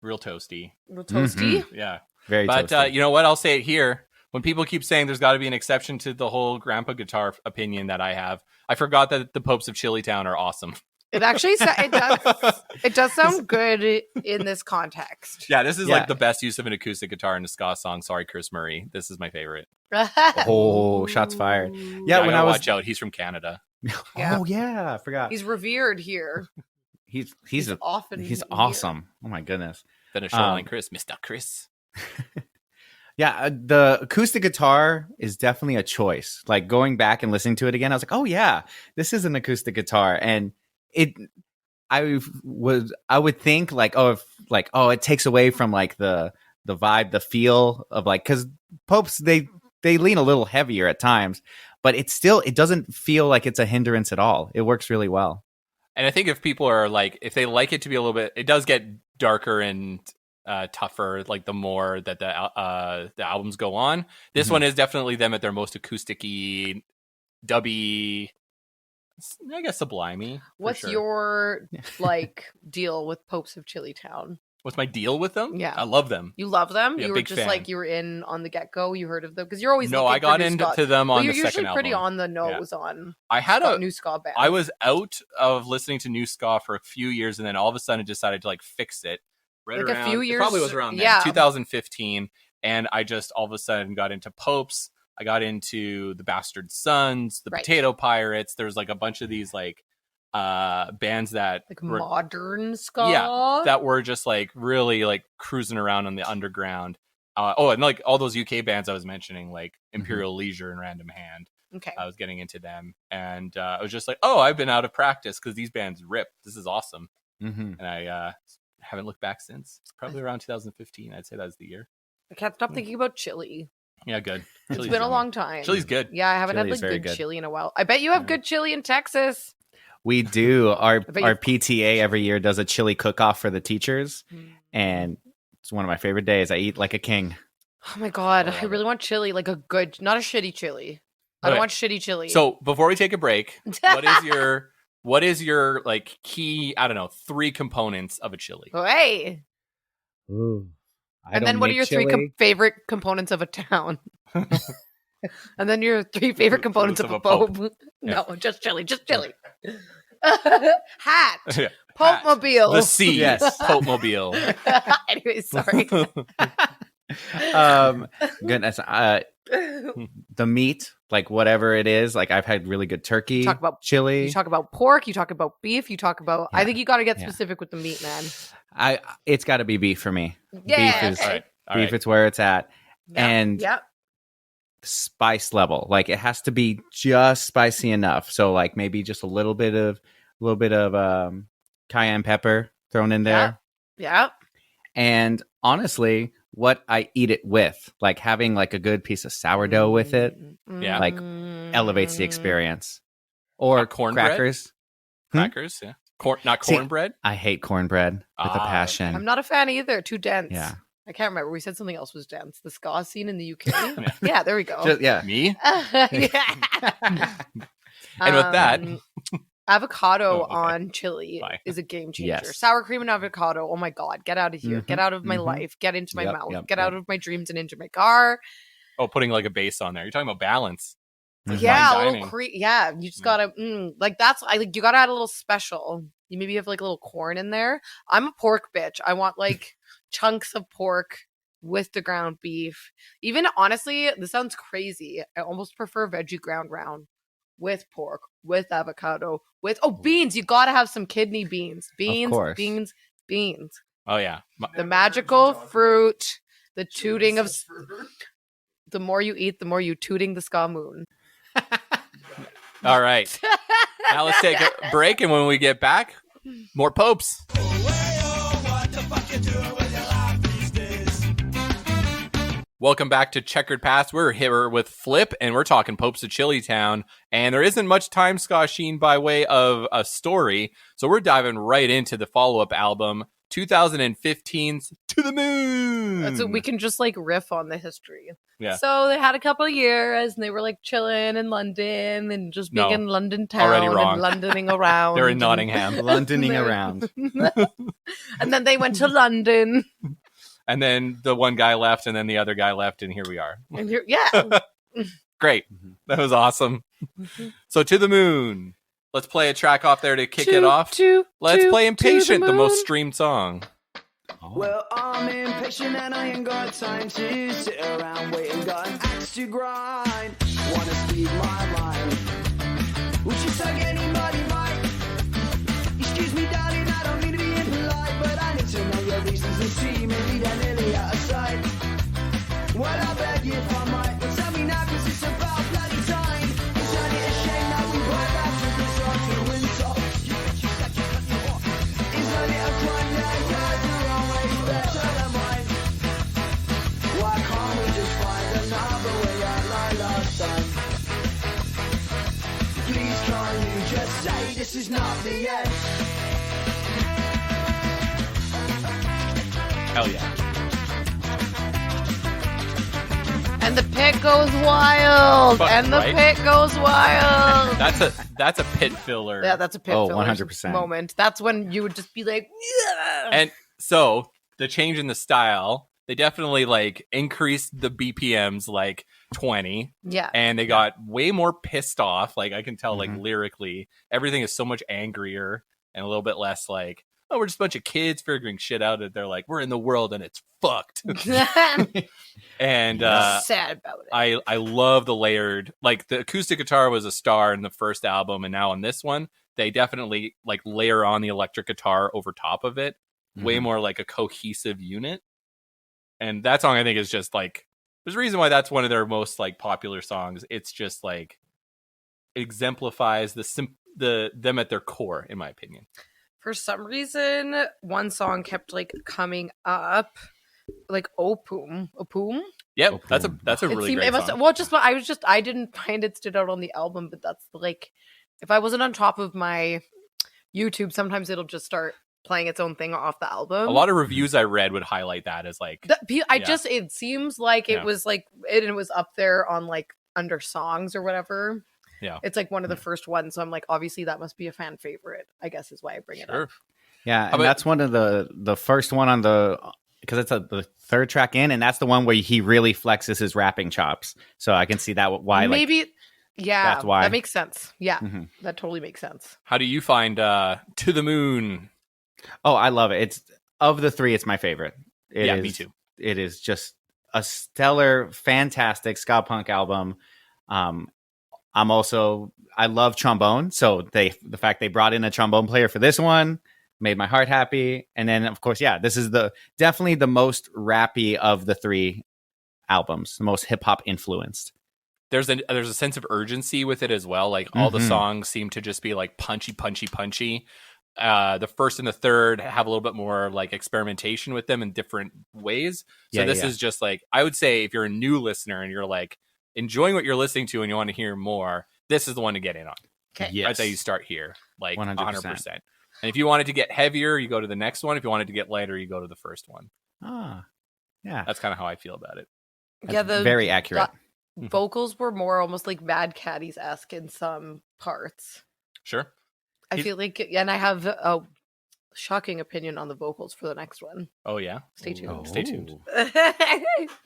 real toasty. Real toasty. Yeah. Very But toasty. you know what? I'll say it here. When people keep saying there's got to be an exception to the whole grandpa guitar opinion that I have, I forgot that the Popes of Chillitown are awesome. It actually it does sound good in this context. Yeah, this is Yeah. like the best use of an acoustic guitar in a ska song. Sorry, Chris Murray. This is my favorite. Oh, shots fired. Yeah, when gotta I was watch out. He's from Canada. Yeah. Oh yeah, I forgot. He's revered here. He's often he's here. awesome. Oh my goodness. Then a Shoreline Um, Chris, Mr. Chris. Yeah, the acoustic guitar is definitely a choice. Like going back and listening to it again, I was like, "Oh yeah, this is an acoustic guitar." And I would think like, it takes away from like the vibe, the feel of like, because Popes they lean a little heavier at times, but it doesn't feel like it's a hindrance at all. It works really well. And I think if people are like, if they like it to be a little bit, it does get darker and tougher, like the more that the albums go on. This Mhm. one is definitely them at their most acousticy, dubby, I guess sublimey. for What's sure. your like deal with Popes of Chillitown? What's my deal with them? Yeah. I love them. You love them? Yeah, You were big just fan. like you were in on the get go. You heard of them because you're always No, looking I got for new into ska. them Well, on you're the usually second pretty album. on the nose on I had a new ska bands. I was out of listening to new ska for a few years, and then all of a sudden decided to like fix it. Right Like a around, few it years- probably was around then, yeah. 2015, and I just all of a sudden got into Popes. I got into the Bastard Sons, the Right. Potato Pirates. There's like a bunch of these like bands that like were, modern ska. Yeah, that were just like really like cruising around on the underground. And like all those UK bands I was mentioning, like Imperial Leisure and Random Hand. Okay. I was getting into them, and I was just like, "Oh, I've been out of practice because these bands rip. This is awesome." Mm-hmm. And I haven't looked back since. Probably around 2015. I'd say that's the year. I can't stop thinking about chili. Yeah, good. It's Chili's been a yummy. long time. Chili's good. Yeah, I haven't Chili had is like very good good. chili in a while. I bet you have Yeah. good chili in Texas. We do. Our bet our you- PTA every year does a chili cook-off for the teachers, and it's one of my favorite days. I eat like a king. Oh my god, I I love really want chili, like a good, not a shitty chili. I Okay. don't want shitty chili. So before we take a break, what is your like key? I don't know, 3 components of a chili. hey, Ooh. and then what are your 3 favorite components of a town? And then your 3 favorite components of a pope. No, just chili, just chili. Hat, Yeah. Pope Hat. Mobile. The C, Yes. Pope Mobile. Anyway, sorry. Goodness. The meat, like whatever it is, like I've had really good turkey, Talk about- chili. You talk about pork, you talk about beef, you talk about. I Yeah. think you got to get Yeah. specific with the meat, man. It's got to be beef for me. Yeah, beef is okay. All beef. right. It's where it's at. Yeah, And yeah. spice level, like it has to be just spicy enough. So like maybe just a little bit of cayenne pepper thrown in there. Yeah. And honestly, what I eat it with, like having like a good piece of sourdough with it, Yeah. like elevates the experience. Or cornbread? crackers. Crackers, yeah. Not See, cornbread. I hate cornbread with a Ah, passion. I'm not a fan either. Too dense. Yeah. I can't remember. We said something else was dense. The Ska'd scene in the UK. Yeah, there we go. Yeah. Me. Yeah. And with that, avocado Oh, okay. on chili Bye. is a game changer. Yes. Sour cream and avocado. Oh my god, get out of here. Get out of my life. Get into my Yep, mouth. yep, Get yep. out of my dreams and into my car. oh, putting like a base on there. You're talking about balance. Mhm. Yeah, a Fine little dining. yeah. You just gotta like that's I like you gotta add a little special. You maybe have like a little corn in there. I'm a pork bitch. I want like chunks of pork with the ground beef. Even honestly, this sounds crazy. I almost prefer veggie ground round with pork, with avocado, with beans. You gotta have some kidney beans. Beans, course. beans, beans. Oh yeah. The magical fruit, the tooting of the more you eat, the more you tooting the ska moon. All right. Now let's take a break, and when we get back, more popes. Welcome back to Checkered Past. We're here with Flip, and we're talking popes of Chillitown. And there isn't much time, Ska'd, by way of a story, so we're diving right into the follow-up album, 2015's To the Moon. So we can just like riff on the history. Yeah. So they had a couple of years and they were like chilling in London and just being No. in London town Already wrong. and Londoning around. They're in and- Nottingham. Londoning They're- around. And then they went to London. And then the one guy left, and then the other guy left, and here we are. And here, yeah. Great. That was awesome. So To the Moon. Let's play a track off there to kick it off. Let's play Impatient, the most streamed song. Well, I'm impatient and I ain't got time to sit around waiting, got an axe to grind. Wanna speed my mind. Would you suck anybody right? Excuse me, darling, I don't mean to be impolite, but I need to know your reasons and see me lead and nearly out of sight. Well, I beg you if I might, but tell me now, cause it's about bloody time. Isn't it a shame that we went back to the start of the winter? Isn't it a crime that yours are always better than mine? Why can't we just find another way out like last time? Please can't you just say this is not the end? Hell yeah. And the pit goes wild. Fuck, And the right? pit goes wild. That's a pit filler. Yeah, that's a pit Oh, filler 100%. moment. That's when you would just be like, yeah. And so the change in the style, they definitely like increased the BPMs like 20, Yeah. and they got way more pissed off. Like I can tell, like Mhm. lyrically, everything is so much angrier and a little bit less like, oh, we're just a bunch of kids figuring shit out. And they're like, we're in the world and it's fucked. And sad about it. I love the layered, like the acoustic guitar was a star in the first album, and now on this one, they definitely like layer on the electric guitar over top of it, way Mhm. more like a cohesive unit. And that song I think is just like, there's a reason why that's one of their most like popular songs. It's just like it exemplifies the them at their core, in my opinion. For some reason, one song kept like coming up, like Opum. Yep, Oh, that's a boom. that's a really great it must, song. well, I didn't find it stood out on the album, but that's like, if I wasn't on top of my YouTube, sometimes it'll just start playing its own thing off the album. A lot of reviews I read would highlight that as like, It seems like Yeah. it was like it was up there on like under songs or whatever. Yeah. It's like one of the first ones, so I'm like, obviously that must be a fan favorite, I guess is why I bring it sure. up. Yeah, about- and that's one of the first one on the, because it's the third track in, and that's the one where he really flexes his rapping chops. So I can see that why. Maybe, yeah, that's why. that makes sense. Yeah, Mhm. that totally makes sense. How do you find To the Moon? Oh, I love it. It's of the three, it's my favorite. It Yeah, is- me too. It is just a stellar, fantastic ska punk album. I love trombone, so the fact they brought in a trombone player for this one made my heart happy. And then, of course, this is definitely the most rappy of the 3 albums, the most hip hop influenced. There's a sense of urgency with it as well. Like all the songs seem to just be like punchy. The first and the third have a little bit more like experimentation with them in different ways. So this is just like, I would say if you're a new listener and you're like enjoying what you're listening to and you want to hear more, this is the one to get in on. Okay. Yes. I'd say you start here, like 100%. 100%. And if you wanted to get heavier, you go to the next one. If you wanted to get lighter, you go to the first one. Yeah. That's kind of how I feel about it. That's very accurate. Vocals were more almost like Mad Caddies-esque in some parts. Sure. I feel like, and I have a shocking opinion on the vocals for the next one. Oh yeah. Stay tuned. Oh. Stay tuned.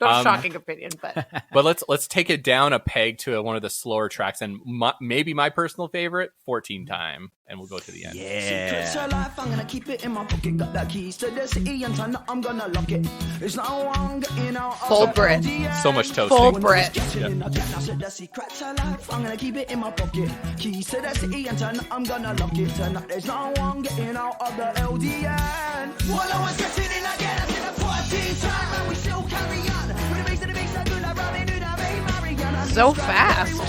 Not a shocking opinion, but But let's take it down a peg to one of the slower tracks, and maybe my personal favorite, 14 Time, and we'll go to the end. Secrets of life, I'm gonna keep it in my pocket. Got the keys to the city and time I'm gonna lock it. There's no one getting out. Full Brit. So much toasting. Full Brit. The secrets of life, I'm gonna keep it in my pocket. Keys to the city and time I'm gonna lock it. Tonight there's no one getting out of the LDN. While I was getting in again, I said a 14 time, and we still carry on. With the bass and the bass, I could have run into the main Mariana. So fast.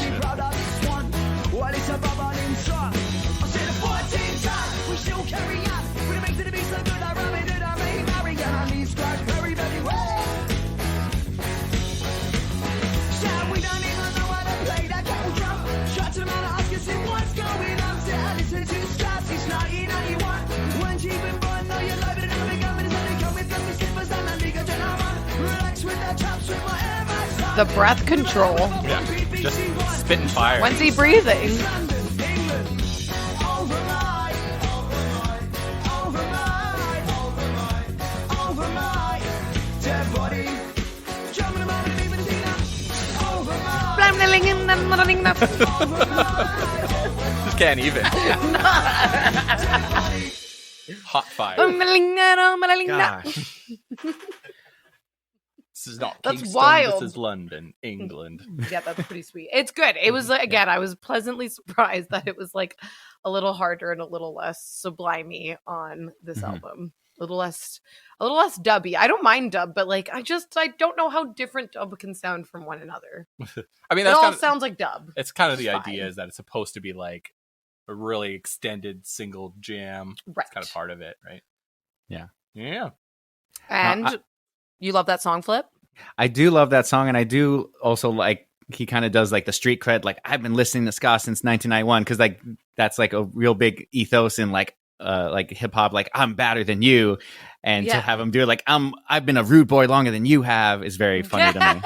While it's a bubbling song, I said a 14 time, we still carry on. With the bass and the bass, I could have run into the main Mariana. Leave Ska'd very, very well. Shout, we don't even know how to play that kettle drum. Shout to the man, ask us what's going on. Say, I listen to Ska'd since 1991. When she been born, know you're live in the big gun, but it's only coming from the slippers and the league of relax with the chops with my ever. The breath control. Yeah. Just spitting fire. When's he breathing? Just can't even. Hot fire. Gosh. This is not That's Kingston, wild. This is London, England. Yeah, that's pretty sweet. It's good. It was again, I was pleasantly surprised that it was like a little harder and a little less sublimey on this album. A little less dubby. I don't mind dub, but like I don't know how different dub can sound from one another. I mean, It that's all kind of, sounds like dub. it's kind of the It's idea fine. is that it's supposed to be like a really extended single jam. Right. It's kind of part of it, right? Yeah. Yeah. And you love that song, Flip? I do love that song, and I do also like he kind of does like the street cred. Like I've been listening to ska since 1991 because like that's like a real big ethos in like hip hop. Like I'm better than you, and to have him do it like I've been a rude boy longer than you have is very funny to me.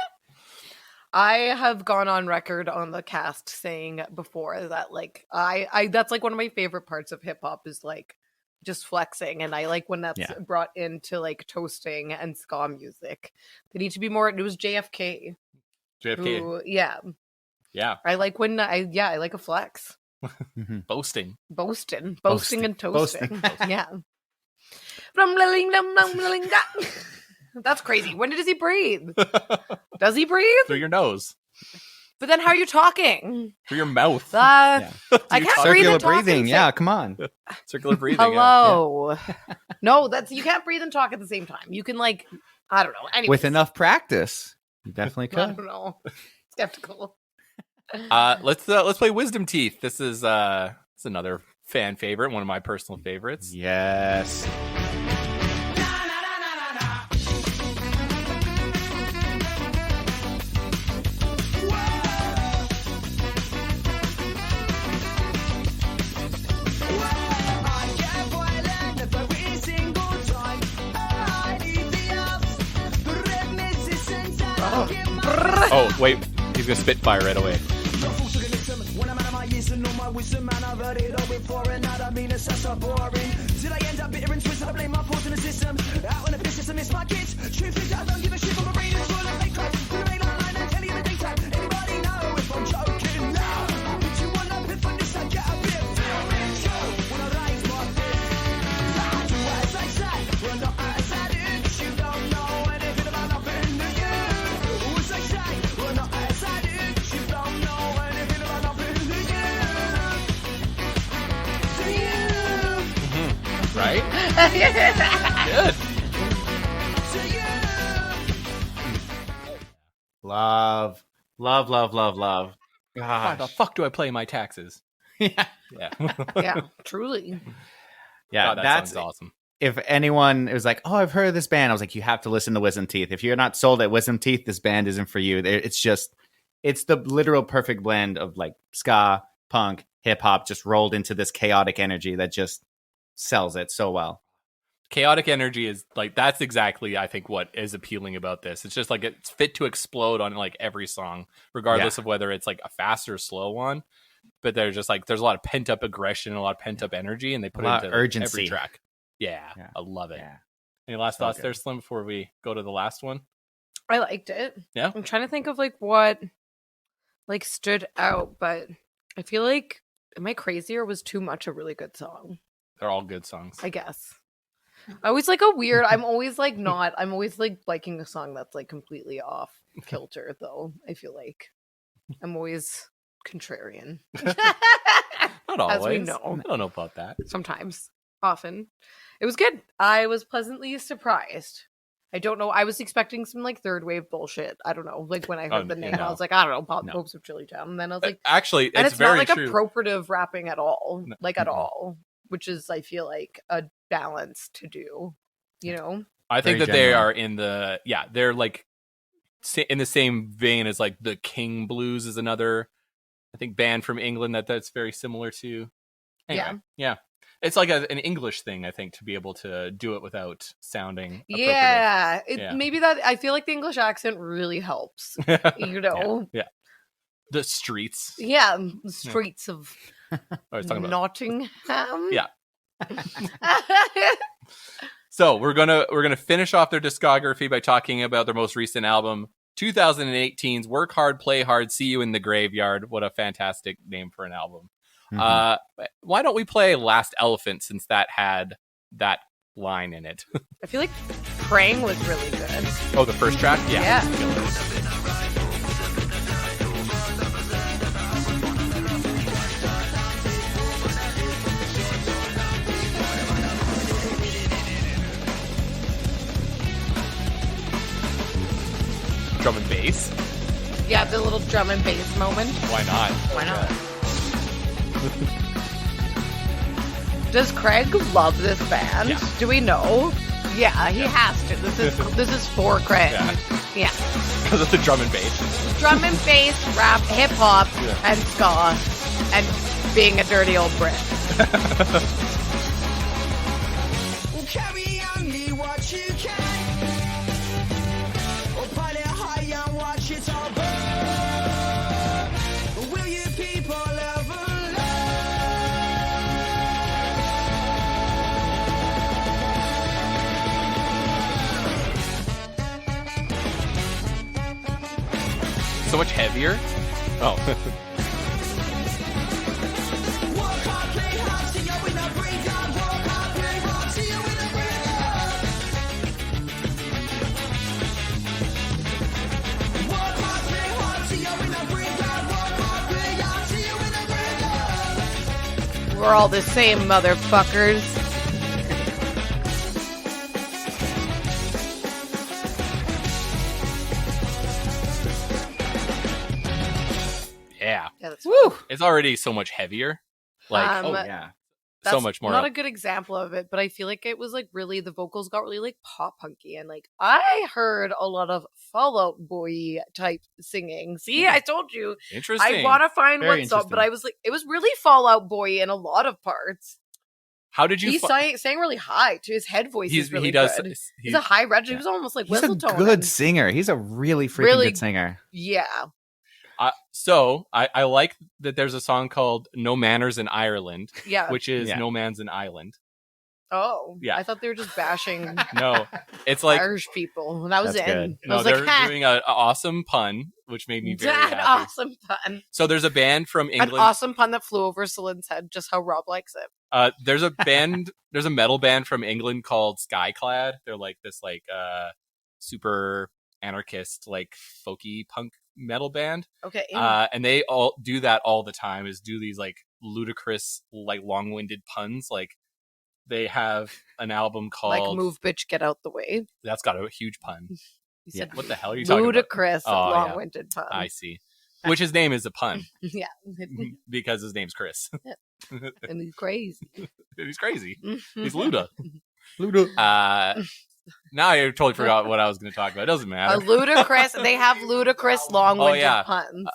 I have gone on record on the cast saying before that like I that's like one of my favorite parts of hip hop is like just flexing, and I like when that's brought into like toasting and ska music. They need to be more. It was JFK. Who, yeah. I like when I like a flex. Boasting and toasting. Boasting. Yeah. That's crazy. When does he breathe? Does he breathe? through your nose, But then how are you talking? through your mouth. I can't breathe Circular and talk breathing. and Yeah, say- come on. Circular breathing. Hello. No, you can't breathe and talk at the same time. You can like, I don't know. Anyways, With enough practice, you definitely I could. don't know. Skeptical. Let's play Wisdom Teeth. This is it's another fan favorite, one of my personal favorites. Yes. Oh wait, he's gonna spit fire right away. When I'm out of my years and all my wisdom, man, I've heard it all before, and I don't mean it's so boring. Till I end up bitter and twisted, I blame my fault in the system. Out in the business, I miss my kids. Truth is, I don't give a shit, but my brain is full of fake crap. Put a mail online and tell you the daytime. Anybody know if I'm joking now? But you want to pit for this, I get a bit feeling true. When I raise my fist, I do as I say. We're not as I do, 'cause you don't know anything about nothing, do you? Good. Love. Why the Gosh. fuck do I pay my taxes? Yeah. Yeah. Yeah, truly. Yeah, God, that that's song's awesome. if anyone was like, "Oh, I've heard of this band," I was like, "You have to listen to Wisdom Teeth. If you're not sold at Wisdom Teeth, this band isn't for you." It's the literal perfect blend of like ska, punk, hip hop, just rolled into this chaotic energy that just sells it so well. Chaotic energy is like, that's exactly, I think, what is appealing about this. It's just like it's fit to explode on like every song, regardless of whether it's like a fast or slow one. But they're just like, there's a lot of pent up aggression, a lot of pent up energy, and they put it lot into of like, urgency. every track. Yeah, Yeah. I love it. Yeah. Any last So thoughts good. there, Slim, before we go to the last one? I liked it. Yeah? I'm trying to think of like what like stood out, but I feel like am I crazy or was Too Much a really good song? They're all good songs. I guess. I always like a weird. I'm always like liking a song that's like completely off kilter though. I feel like I'm always contrarian. Not always. As we know. I don't know about that. Sometimes. Often. It was good. I was pleasantly surprised. I don't know. I was expecting some like third wave bullshit. I don't know. Like when I heard the name, I was like, I don't know, Pop No. Popes of Chillitown. And then I was like, Actually, and it's it's very not like true. appropriative rapping at all. No. Like at Mhm. all. Which is, I feel like, a balance to do. You know? I think Very that they genuine. are in the, they're like in the same vein as like the King Blues is another, I think, band from England that's very similar to. Anyway, yeah. It's like an English thing, I think, to be able to do it without sounding appropriate. Yeah. Yeah. Maybe that, I feel like the English accent really helps. You know? Yeah. The streets. Yeah. The streets of I was talking about. Nottingham. Yeah. So we're gonna finish off their discography by talking about their most recent album, 2018's "Work Hard, Play Hard, See You in the Graveyard." What a fantastic name for an album! Mhm. Why don't we play "Last Elephant" since that had that line in it? I feel like Praying was really good. Oh, the first track, Yeah. Drum and bass. Yeah, the little drum and bass moment. Why not? Why not? Does Craig love this band? Yeah. Do we know? Yeah, he has to. This is for Craig. Yeah. Yeah. Because of the drum and bass. Drum and bass, rap, hip hop, Yeah. and ska, and being a dirty old Brit. Well, carry only what you can. Or pile it high and watch it all burn. Will you people ever So much heavier. Oh. Work hard, play hard, see you in a graveyard. Work hard, play hard, see you in a graveyard. Work hard, play hard, see you in a graveyard. Work hard, play hard, see you in a graveyard. We're all the same, motherfuckers. Yeah. Yeah, that's Woo! It's already so much heavier. Like, Um, Oh yeah. so That's much more. not a good example of it, but I feel like it was like really the vocals got really like pop punky and like I heard a lot of Fall Out Boy type singing. See, I told you Interesting. I want to find Very what song, but interesting. I was like, it was really Fall Out Boy in a lot of parts. How did you He sang really high too. His head voice is really he does good. He's a high register. He was almost like He's a Whistletone. good singer. He's a really freaking Really- good singer. Yeah. So I like that there's a song called "No Manners in Ireland," Yeah. which is Yeah. "No Man's an Island." Oh. Yeah. I thought they were just bashing No, it's like Irish people. And that was That's it. good. I no, was they're like, ha, doing an awesome pun, which made me very that happy. awesome pun. So there's a band from An England. awesome pun that flew over Celine's head, just how Rob likes it. There's a metal band from England called Ska'd. They're like this like super anarchist like folky punk metal band. Okay. And they all do that all the time, is do these like ludicrous like long-winded puns. Like They have an album Like called Move Bitch Get Out the Way. That's got a huge pun. You Yeah. said What the hell are you talking about? ludicrous Oh, yeah. long-winded pun. I see. Which his name is a pun Yeah. because his name's Chris. And he's crazy. He's crazy. He's Luda. Luda. Now I totally forgot what I was going to talk about. It doesn't matter. Ludicrous. They have ludicrous long-winded yeah. puns.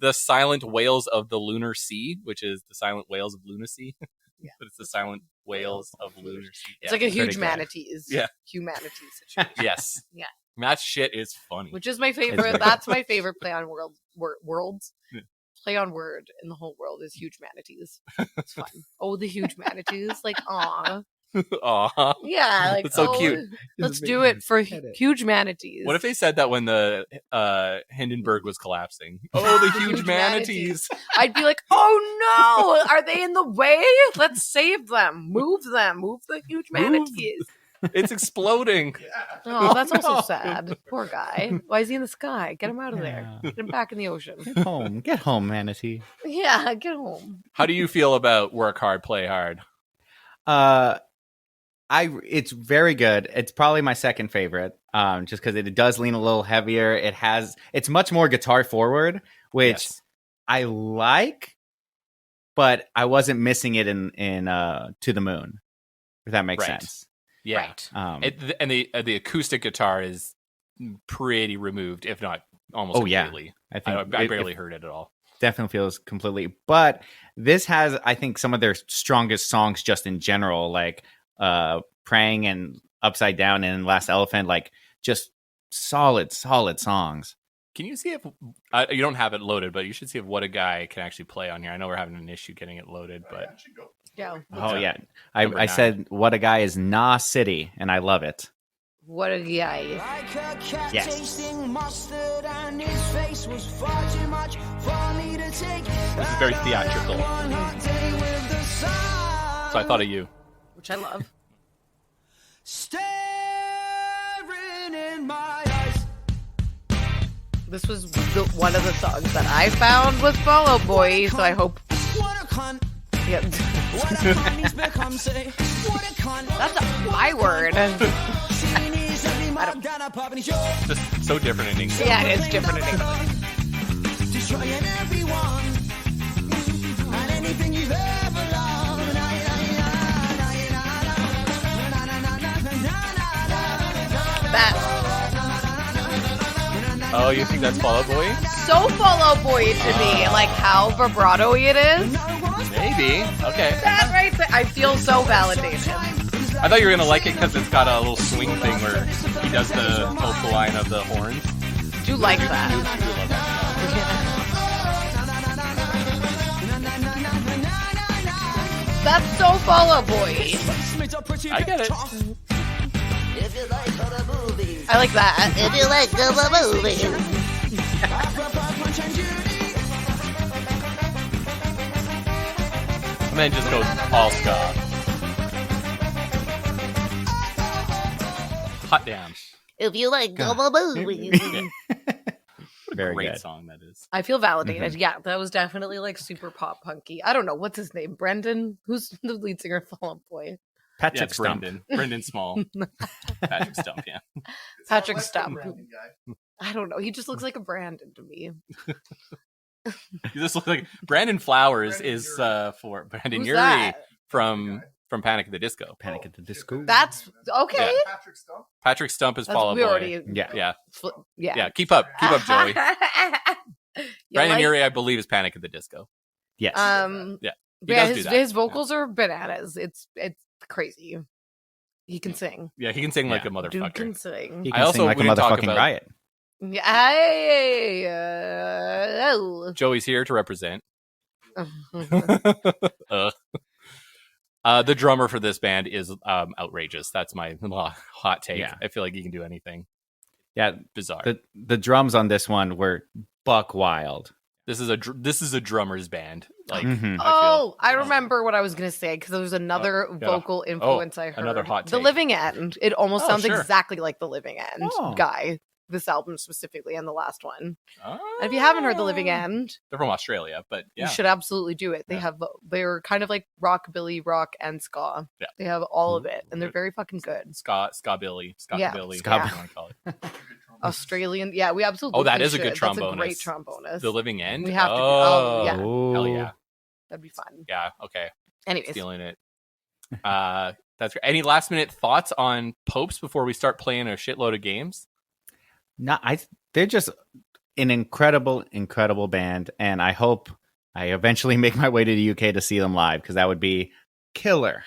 The silent whales of the lunar sea, which is the silent whales of lunacy. Yeah. But it's the silent whales of lunar sea. It's like a huge pretty good. manatees. Yeah. Humanities situation. Yes. Yeah. That shit is funny. Which is my very favorite. good. That's my favorite play on worlds. Yeah. Play on word in the whole world is huge manatees. It's fun. Oh, the huge manatees. Like, aw. Aw. Yeah. Like, It's so cute. Let's do it for huge manatees. What if they said that when the Hindenburg was collapsing? Oh, the huge manatees. I'd be like, oh no, are they in the way? Let's save them. Move the huge manatees. It's exploding. Oh, that's also no. sad. Poor guy. Why is he in the sky? Get him out of there. Yeah. Get him back in the ocean. Get home, manatee. Yeah, get home. How do you feel about work hard, play hard? It's very good. It's probably my second favorite. Just because it does lean a little heavier. It's much more guitar forward, which Yes. I like, but I wasn't missing it in To the Moon. If that makes Right. sense. Yeah. Right. And the acoustic guitar is pretty removed, if not almost Oh, yeah. completely. I think I it barely heard it at all. definitely feels completely. But this has, I think, some of their strongest songs just in general, like Praying and Upside Down and Last Elephant, like just solid songs. Can you see if you don't have it loaded, but you should see if What a Guy can actually play on here. I know we're having an issue getting it loaded, but Yeah. Oh, that? yeah. Number I 9. said What a Guy is Nah City, and I love it. What a guy. Like a cat Yes. tasting mustard, and his face was far too much for me to take. this is very theatrical. One hot day with the sun. So I thought of you. Which I love. Staring in my eyes. This was one of the songs that I found with Fall Out Boy, so I hope. What a cunt. Yep. What a cunt he's become. Say, what a cunt. That's my word. Seeing his every mug down a pub and he's Just so different in English. Yeah, it is different in English. destroying everyone and anything you've ever loved. That Oh, you think that's Fall Out Boy? so Fall Out Boy to me, like how vibrato-y it is. Maybe. Okay. That right there, I feel so validated. I thought you were gonna like it because it's got a little swing thing where he does the vocal line of the horns. Do like that. That's so Fall Out Boy. I get it. I like that. If you like the movie. And then just goes all ska. Hot damn. If you like the movie. What a Very great good. song that is. I feel validated. Yeah, that was definitely like super pop punky. I don't know what's his name. Brendan, who's the lead singer of Fall Out Boy? Yeah, Patrick it's Stump. Brendan Small. Patrick Stump, yeah. Patrick Stump. I don't know. He just looks like a Brandon to me. You just look like Brandon Flowers is for Brandon Who's Urie that? from Panic at the Disco. Panic at the Disco. That's okay. Yeah. Patrick Stump. Patrick Stump is That's, Fall Out we Boy. already. Yeah. Yeah, Yeah. yeah. Keep up, Joey. You Brandon like- Urie, I believe, is Panic at the Disco. Yes. Yeah. He Yeah, does do his, that. his vocals are bananas. It's crazy. He can sing. Yeah, he can sing like a Dude motherfucker. can sing. He I can also sing like a wouldn't talk motherfucking about- riot. Yeah. Joey's here to represent. The drummer for this band is outrageous. That's my hot take. Yeah. I feel like he can do anything. Yeah, Bizarre. the drums on this one were buck wild. This is a drummer's band. Like Mhm. Oh, I remember what I was gonna say because there was another yeah. vocal influence I heard. another hot The take. Living End. It almost Oh, sounds sure. exactly like the Living End Oh. guy. this album specifically and the last one. Oh. And if you haven't heard The Living End, They're from Australia, but yeah. you should absolutely do it. Yeah. They're kind of like rockabilly, rock, and ska. Yeah. They have all of it, and they're very fucking good. Ska-billy, Yeah. Ska-billy, Ska- whatever you want to call it. Australian, yeah, we absolutely. Oh, that is a should. good That's a trombonist. great trombonist. The Living End? We have to do- oh, yeah. Hell yeah. That'd be fun. Yeah, okay. Anyways, Stealing it. That's great. Any last minute thoughts on Popes before we start playing a shitload of games? They're just an incredible band, and I hope I eventually make my way to the UK to see them live, because that would be killer.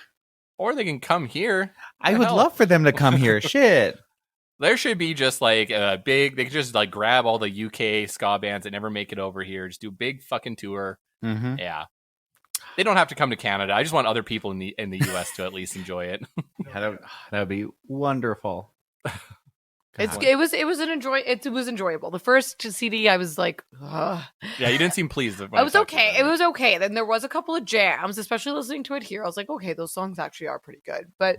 Or they can come here. I The would hell? love for them to come here. Shit. There should be just like a big, they could just like grab all the UK ska bands that never make it over here, just do a big fucking tour. Mm-hmm. Yeah. They don't have to come to Canada. I just want other people in the US to at least enjoy it. That would be wonderful. it was enjoyable. The first CD, I was like, ugh. Yeah, you didn't seem pleased. When I was talked okay. about It was okay. Then there was a couple of jams, especially listening to it here. I was like, okay, those songs actually are pretty good. But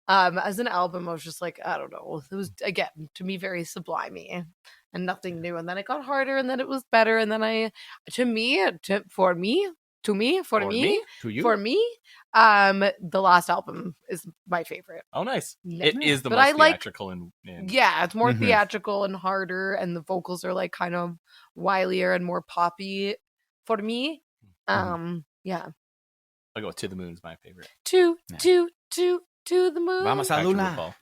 as an album, I was just like, I don't know. It was, again, to me, very sublimey and nothing new. And then it got harder, and then it was better. And then for me, the last album is my favorite. Oh, nice. Yeah. It is the But most I like- theatrical and Yeah, it's more Mhm. theatrical and harder, and the vocals are like kind of wilier and more poppy for me. Yeah. I'll go with To the Moon is my favorite. To Yeah. to the moon. Vamos a Back to Luna. RuPaul.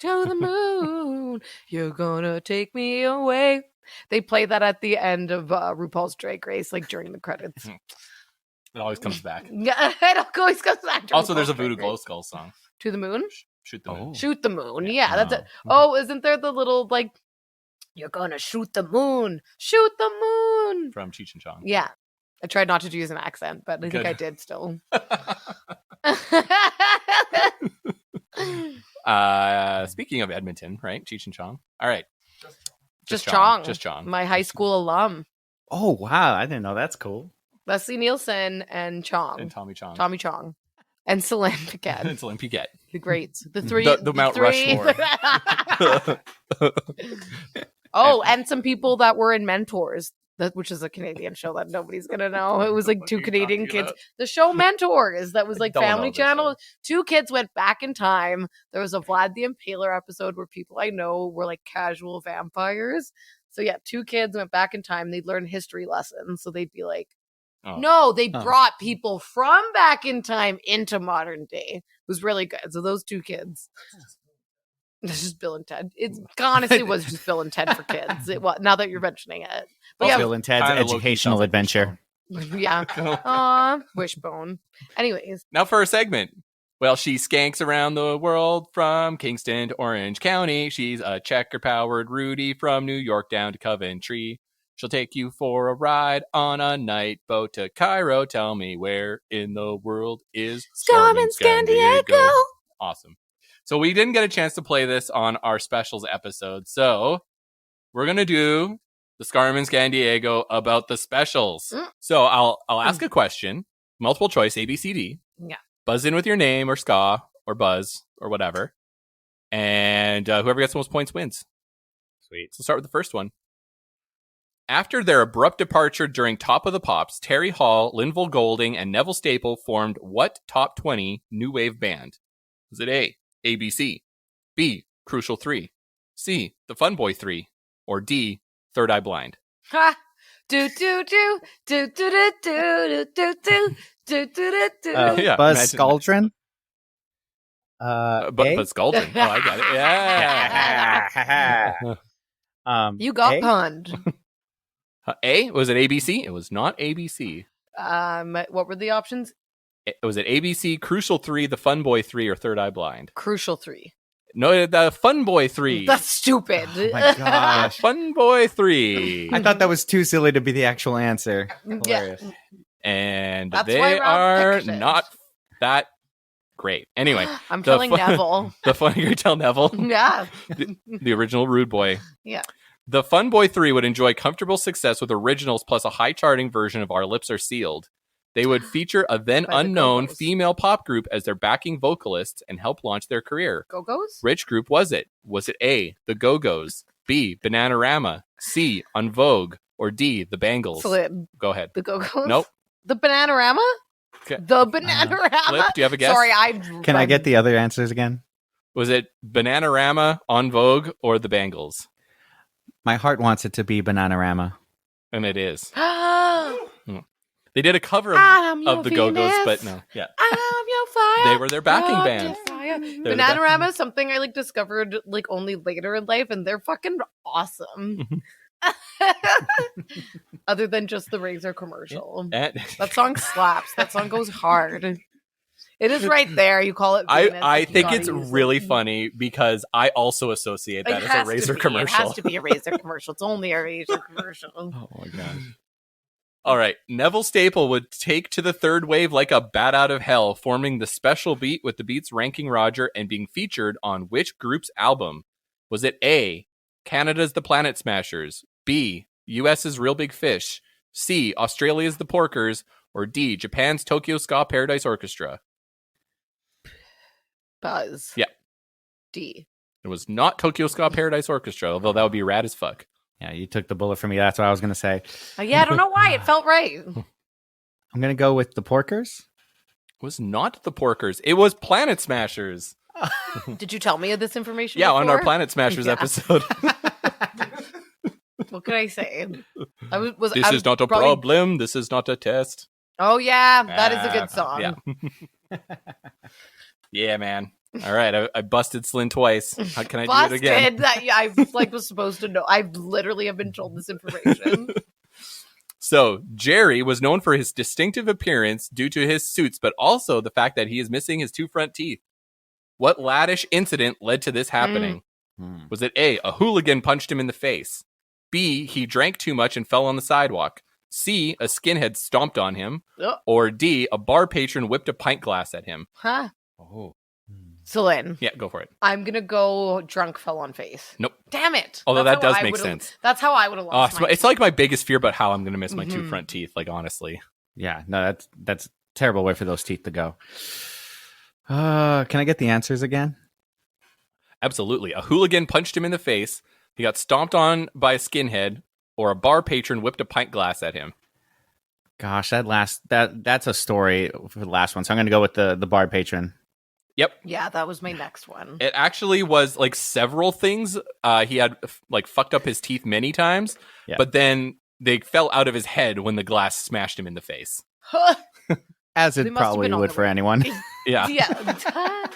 To the moon. You're gonna take me away. They play that at the end of RuPaul's Drag Race, like during the credits. It always comes back. Yeah, it always goes back. Also, there's a RuPaul's Drag Voodoo Glow Race. Skull song. To the moon. Shoot the Moon. Oh. Shoot the moon. Yeah, that's it. Oh. Oh, isn't there the little like, you're gonna shoot the moon? Shoot the moon. From Cheech and Chong. Yeah. I tried not to use an accent, but I think Good. I did still. Speaking of Edmonton, right? Cheech and Chong. All right. Just Chong. Just Chong. My high school alum. Oh, wow. I didn't know. That's cool. Leslie Nielsen and Chong. And Tommy Chong. Tommy Chong. And Celine Piquet. It's Celine Piquet. The greats. The three. The Mount three. Oh, and some people that were in Mentors, which is a Canadian show that nobody's going to know. It was like What two are you Canadian talking kids. about? The show Mentors, that was like Don't know Family this Channel. Two kids went back in time. There was a Vlad the Impaler episode where people I know were like casual vampires. So yeah, two kids went back in time. They'd learn history lessons. So they'd be like, Oh. no, they Oh. brought people from back in time into modern day. It was really good. So those two kids. This is Bill and Ted. It honestly was just Bill and Ted for kids. It was, now that you're mentioning it. But yeah, Bill and Ted's Kinda low-key educational sounds like adventure. yeah. Aw, wishbone. Anyways, Now for a segment. Well, she skanks around the world from Kingston to Orange County. She's a checker-powered Rudy from New York down to Coventry. She'll take you for a ride on a night boat to Cairo. Tell me where in the world is Carmen Scandiego. Awesome. So we didn't get a chance to play this on our specials episode. So we're going to do the Scarman Scandiego about the specials. Mm. So I'll ask a question, multiple choice, A, B, C, D. Yeah. Buzz in with your name or ska or buzz or whatever. And whoever gets the most points wins. Sweet. So start with the first one. After their abrupt departure during Top of the Pops, Terry Hall, Linville Golding, and Neville Staple formed what top 20 new wave band? Was it A, ABC, B, Crucial 3, C, The Fun Boy 3, or D, Third Eye Blind? ha. Do do do do do do do do do do do do. Yeah, Buzz imagine Scaldrin. But A? Scalding. Oh, I got it. Yeah. You got A? punned. A, was it ABC? It was not ABC. What were the options? Was it ABC, Crucial 3, The Fun Boy 3, or Third Eye Blind? Crucial 3. No, The Fun Boy 3. That's stupid. Oh my gosh. Fun Boy 3. I thought that was too silly to be the actual answer. Yeah. Hilarious. And That's they why Rob are picked it. not that great. Anyway, I'm the killing fun- Neville. the Fun You tell Neville, Yeah. the original Rude Boy. Yeah. The Fun Boy 3 would enjoy comfortable success with originals plus a high charting version of Our Lips Are Sealed. They would feature a then By the unknown Go-Go's. female pop group as their backing vocalists and help launch their career. Go-Go's? Which group was it? Was it A, the Go-Go's, B. Bananarama. C. On Vogue. Or D. The Bangles. Flip. Go ahead. The Go-Go's? Nope. The Bananarama? Okay. The Bananarama? Flip, do you have a guess? Sorry, Can I get the other answers again? Was it Bananarama, On Vogue, or The Bangles? My heart wants it to be Bananarama. And it is. I'm They did a cover your of the Go-Go's, Venus. but no. Yeah. your fire. They were their backing your band. desire. They're the back- Bananarama is something I discovered only later in life, and they're fucking awesome. Other than just the Razor commercial. And- That song slaps. That song goes hard. It is right there. You call it Venus. I you think gotta it's use really it. funny because I also associate that It as has a Razor to be. commercial. It has to be a Razor commercial. It's only a Razor commercial. Oh my god. All right. Neville Staple would take to the third wave like a bat out of hell, forming the special beat with the beats ranking Roger and being featured on which group's album? Was it A, Canada's The Planet Smashers, B, US's Real Big Fish, C, Australia's The Porkers, or D, Japan's Tokyo Ska Paradise Orchestra? Buzz. Yeah. D. It was not Tokyo Ska Paradise Orchestra, although that would be rad as fuck. Yeah, you took the bullet for me. That's what I was going to say. Yeah, I don't know why. It felt right. I'm going to go with the Porkers. It was not the Porkers. It was Planet Smashers. Did you tell me of this information Yeah, on our before? Planet Smashers Yeah. episode. What could I say? I was This I was is not a probably- problem. This is not a test. Oh, yeah. That is a good song. Yeah. Yeah, man. All right. I busted Celine twice. How can I Busted. do it again? That, yeah, I was supposed to know. I literally have been told this information. So, Jerry was known for his distinctive appearance due to his suits, but also the fact that he is missing his two front teeth. What laddish incident led to this happening? Was it A, a hooligan punched him in the face? B, he drank too much and fell on the sidewalk? C, a skinhead stomped on him? Oh. Or D, a bar patron whipped a pint glass at him? Huh? Oh. Celine. Yeah, go for it. I'm going to go drunk fell on face. Nope. Damn it. Although That's that how does I make would've- sense. That's how I would have Oh, lost it's like my biggest fear about how I'm going to miss my two Mhm. front teeth, like, honestly. Yeah, no, that's a terrible way for those teeth to go. Can I get the answers again? Absolutely. A hooligan punched him in the face. He got stomped on by a skinhead, or a bar patron whipped a pint glass at him. Gosh, that's a story for the last one. So I'm going to go with the bar patron. Yep. Yeah, that was my next one. It actually was like several things. He had fucked up his teeth many times, Yeah. but then they fell out of his head when the glass smashed him in the face. As They it must have probably been on would the for way. anyone. Yeah. Yeah.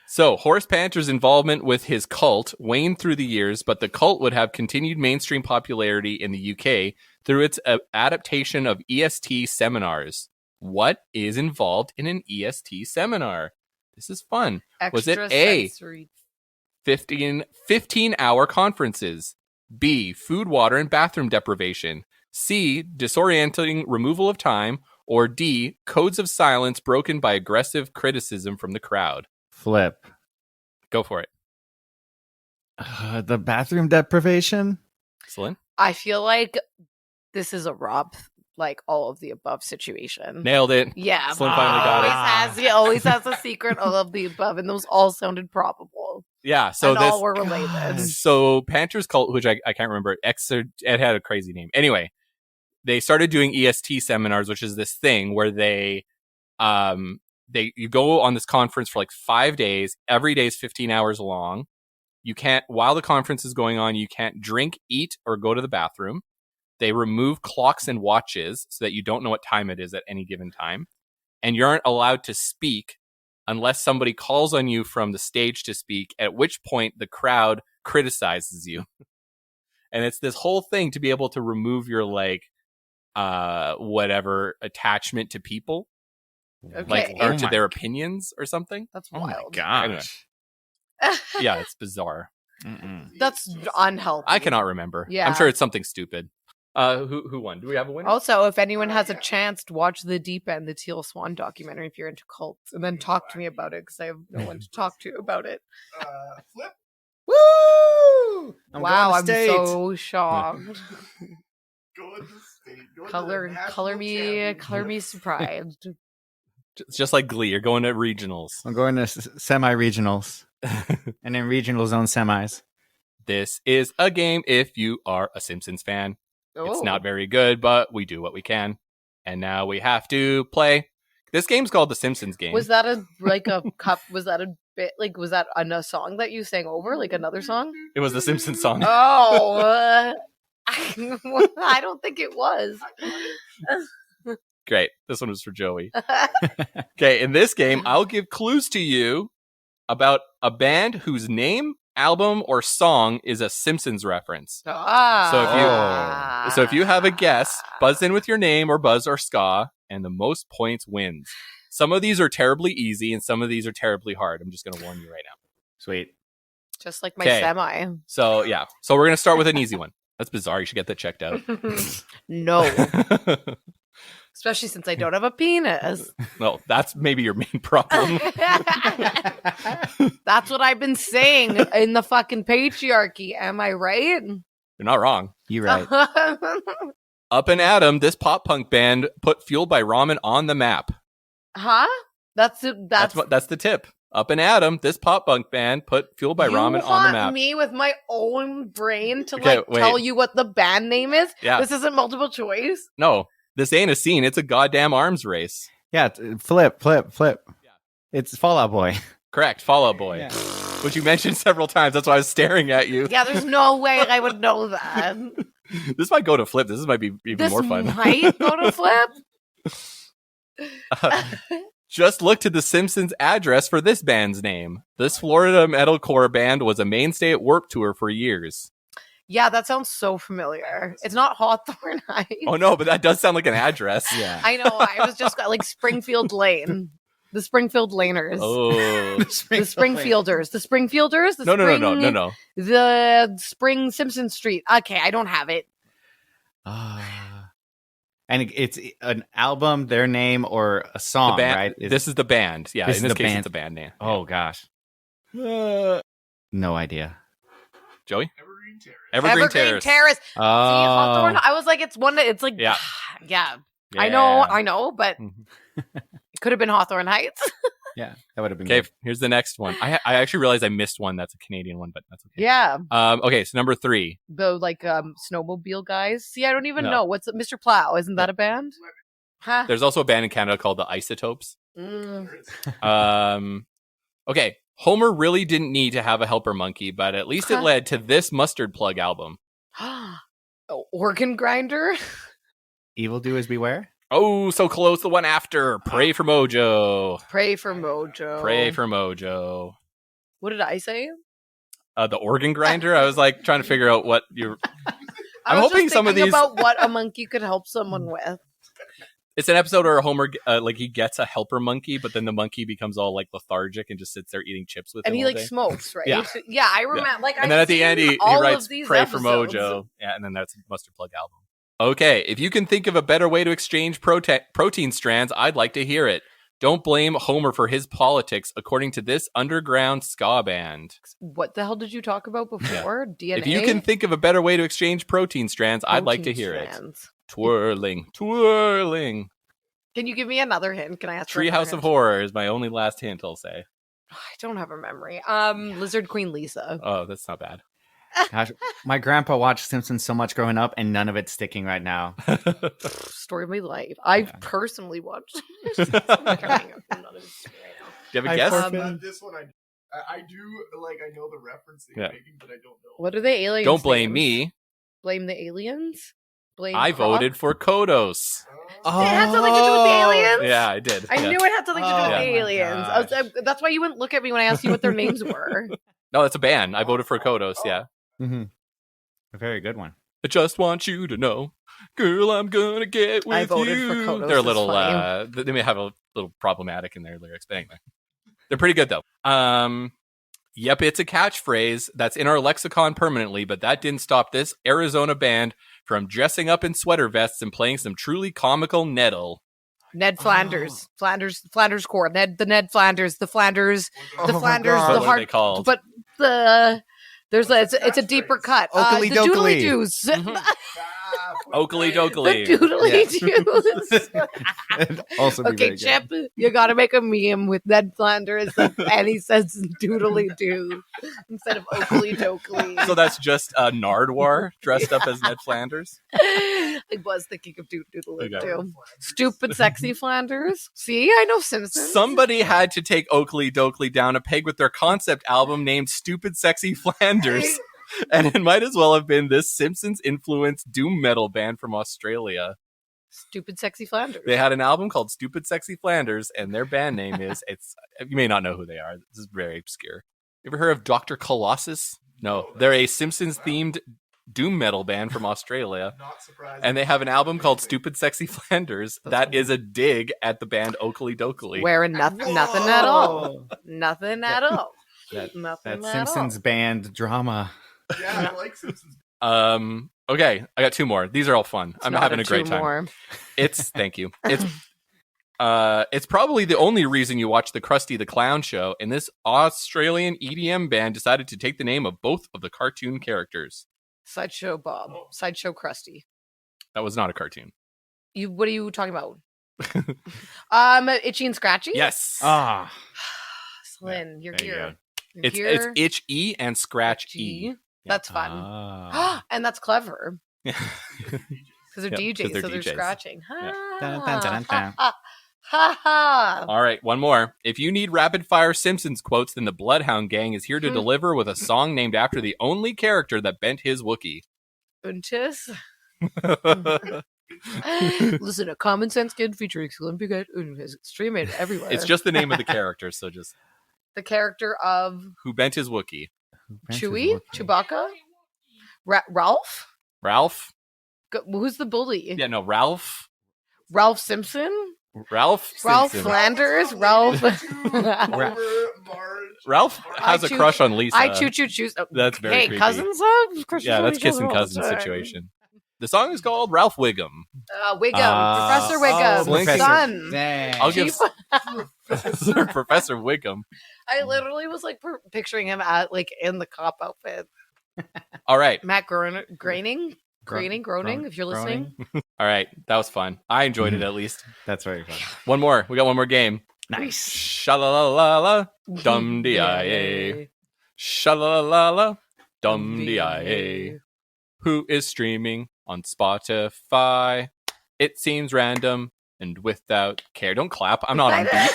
So, Horace Panter's involvement with his cult waned through the years, but the cult would have continued mainstream popularity in the UK through its adaptation of EST seminars. What is involved in an EST seminar? This is fun. Was it A, Extrasensory. 15-hour conferences? B, food, water, and bathroom deprivation? C, disorienting removal of time? Or D, codes of silence broken by aggressive criticism from the crowd? Flip. Go for it. The bathroom deprivation? Celine? I feel like this is a Rob, all of the above situation. Nailed it. Yeah, Celine finally got it. He always has a secret all of the above, and those all sounded probable. Yeah, so and this... all were related. So Panter's cult, which I can't remember, it had a crazy name. Anyway, they started doing EST seminars, which is this thing where you go on this conference for 5 days. Every day is 15 hours long. You can't, while the conference is going on, you can't drink, eat, or go to the bathroom. They remove clocks and watches so that you don't know what time it is at any given time. And you aren't allowed to speak unless somebody calls on you from the stage to speak, at which point the crowd criticizes you. And it's this whole thing to be able to remove your whatever attachment to people, Okay. or to their opinions or something. That's Oh my wild. gosh. Yeah, it's bizarre. That's unhealthy. I cannot remember. Yeah. I'm sure it's something stupid. Who won? Do we have a winner? Also, if anyone has a chance to watch The Deep End, the Teal Swan documentary, if you're into cults, and then talk to me about it, because I have no one to talk to about it. Flip. Woo! Wow, going I'm to state. so shocked. Go to state. Go to color national me championship. surprised. It's just like Glee. You're going to regionals. I'm going to semi-regionals. And then regional zone semis. This is a game if you are a Simpsons fan. It's not very good, but we do what we can. And now we have to play. This game's called the Simpsons game. Was that a cup? Was that a bit like? Was that a song that you sang over, like another song? It was the Simpsons song. Oh, I don't think it was. Great. This one was for Joey. Okay, in this game, I'll give clues to you about a band whose name, album, or song is a Simpsons reference. So if you have a guess, buzz in with your name or buzz or ska, and the most points wins. Some of these are terribly easy, and some of these are terribly hard. I'm just going to warn you right now. Sweet. Just like my 'Kay. semi. So, yeah. So we're going to start with an easy one. That's bizarre. You should get that checked out. No, especially since I don't have a penis. Well, that's maybe your main problem. That's what I've been saying in the fucking patriarchy. Am I right? You're not wrong. You're right. Up and Atom, this pop punk band put Fueled by Ramen on the map. Huh? That's the tip. Up and Atom, this pop punk band put Fueled by Ramen on the map. Me with my own brain to Okay, like wait. tell you what the band name is. Yeah. This isn't multiple choice. No, this ain't a scene. It's a goddamn arms race. Yeah, Flip. Yeah. It's Fall Out Boy. Correct. Fall Out Boy. Yeah. Which you mentioned several times. That's why I was staring at you. Yeah, there's no way I would know that. This might go to Flip. This might be even This more fun. might go to Flip. Just look to the Simpsons address for this band's name. This Florida metalcore band was a mainstay at Warped Tour for years. Yeah, that sounds so familiar. It's not Hawthorne Heights. Oh no, but that does sound like an address. Yeah. I know. I was just like Springfield Lane. The Springfield Laners. Oh. The Springfielders. The Springfielders? The No. The Spring Simpson Street. Okay, I don't have it. And it's an album, their name, or a song, The band, right? this is the band. Yeah, this in is this the case, band. it's a band name. Oh, gosh. No idea. Joey? Evergreen Terrace. Evergreen Terrace. See, Hawthorne. I was like, it's one that it's like, Yeah. yeah. Yeah. I know, but Mhm. it could have been Hawthorne Heights. Yeah, that would have been Okay, good. here's the next one. I actually realized I missed one. That's a Canadian one, but that's okay. Yeah, Okay, so number 3. the snowmobile guys. See, I don't even No. know what's Mr. Plow. Isn't that a band? Huh? There's also a band in Canada called the Isotopes. Mm. Okay, Homer really didn't need to have a helper monkey, but at least it led to this Mustard Plug album. Organ grinder. Evil Doers Beware? Oh, so close. The one after. Pray for Mojo. Pray for Mojo. Pray for Mojo. What did I say? The organ grinder. I was like trying to figure out what you're. I I'm was hoping just some of thinking these. about what a monkey could help someone with. It's an episode where Homer, he gets a helper monkey, but then the monkey becomes all like lethargic and just sits there eating chips with him. And he all like day. smokes, right? Yeah. Yeah, I remember. Like, And then at the end, he writes these "Pray episodes. for Mojo." Yeah, and then that's a Mustard Plug album. Okay, if you can think of a better way to exchange protein strands, I'd like to hear it. Don't blame Homer for his politics, according to this underground ska band. What the hell did you talk about before? DNA. If you can think of a better way to exchange protein strands, I'd like to Protein hear strands. it. Twirling. Can you give me another hint? Can I ask? for another Treehouse of hint? Horror is my only last hint, I'll say. I don't have a memory. Lizard Queen Lisa. Oh, that's not bad. Gosh, my grandpa watched Simpsons so much growing up, and none of it's sticking right now. Story of my life. I personally watched. None of it's right now. Do you have a I guess? forfeit. This one I do like I know the reference that Yeah. you're making, but I don't know. What are the aliens? Don't blame names? me. Blame the aliens. Blame. I Croc? voted for Kodos. Oh, It had something to do with the aliens. Yeah, I did. I Yeah. knew it had something to do with Oh the my aliens. That's why you wouldn't look at me when I asked you what their names were. No, that's a band. I voted for Kodos, yeah. Mm-hmm. A very good one. I just want you to know, girl, I'm gonna get with I voted you. for Kodos, They're a it's little, funny. they may have a little problematic in their lyrics, but anyway. They're pretty good, though. Yep, it's a catchphrase that's in our lexicon permanently, but that didn't stop this Arizona band from dressing up in sweater vests and playing some truly comical nettle. Ned Flanders, Flanders Corps, Ned Flanders, the Flanders, Oh the my Flanders, God. the What are hard, they called? but the there's a it's a deeper cut. Oakley The dokley. doodly doos. Mhm. Ah, Oakley The dokley. doodly doos. It'd also be Okay, very Chip, you got to make a meme with Ned Flanders, and he says doodly doo instead of Oakley dokley. So that's just a Nardwar dressed up as Ned Flanders. I was thinking of doodly Okay. doo. Stupid, sexy Flanders. See, I know Simpsons. Somebody had to take Oakley dokley down a peg with their concept album named Stupid Sexy Flanders. And it might as well have been this Simpsons-influenced doom metal band from Australia. Stupid, sexy Flanders. They had an album called Stupid Sexy Flanders, and their band name is, you may not know who they are. This is very obscure. You ever heard of Dr. Colossus? No. They're a Simpsons-themed doom metal band from Australia. Not surprising. And they have an album called Stupid Sexy Flanders that is a dig at the band Oakley dokley. Wearing nothing at all. Nothing at all. That Nothing at Simpsons all. band drama. Yeah, I like Simpsons. Okay, I got two more. These are all fun. It's I'm not having a great two time. more. Thank you. It's probably the only reason you watch the Krusty the Clown show, and this Australian EDM band decided to take the name of both of the cartoon characters. Sideshow Bob. Sideshow Krusty. That was not a cartoon. What are you talking about? Itchy and Scratchy? Yes. Ah, Celine, you're There you here. go. You're It's here. Itch E and Scratch E. Itchy. That's fun. ah. And that's clever. Because they're Yeah, DJs, 'cause they're so they're DJs. scratching. Yeah. Dun, dun, dun, dun. Ha ha. All right, one more. If you need rapid fire Simpsons quotes, then the Bloodhound Gang is here to deliver with a song named after the only character that bent his Wookiee. Untis. Listen to Common Sense Kid featuring Celine Piquet. Stream it everywhere. It's just the name of the character, so just the character of who bent his Wookiee. Chewie, Chewbacca, Ralph. Ralph? Who's the bully? Yeah, no, Ralph. Ralph Simpson. Ralph Ralph Simpson. Flanders. Ralph. Over Marge. Ralph has a crush on Lisa. I choose. Oh, That's very hey, creepy. cousins. Crushes Yeah, on that's each other kissing all the cousin time. situation. The song is called Ralph Wiggum. Wiggum, Professor Wiggum, Professor. son. Dang. I'll give Chief- Professor Wiggum. I literally was like picturing him at in the cop outfit. All right. Matt Groening, if you're listening. All right. That was fun. I enjoyed it at least. That's very fun. One more. We got one more game. Nice. Shalalala dum dia. Shalalala dum dia. Who is streaming on Spotify? It seems random and without care. Don't clap. I'm not on beat.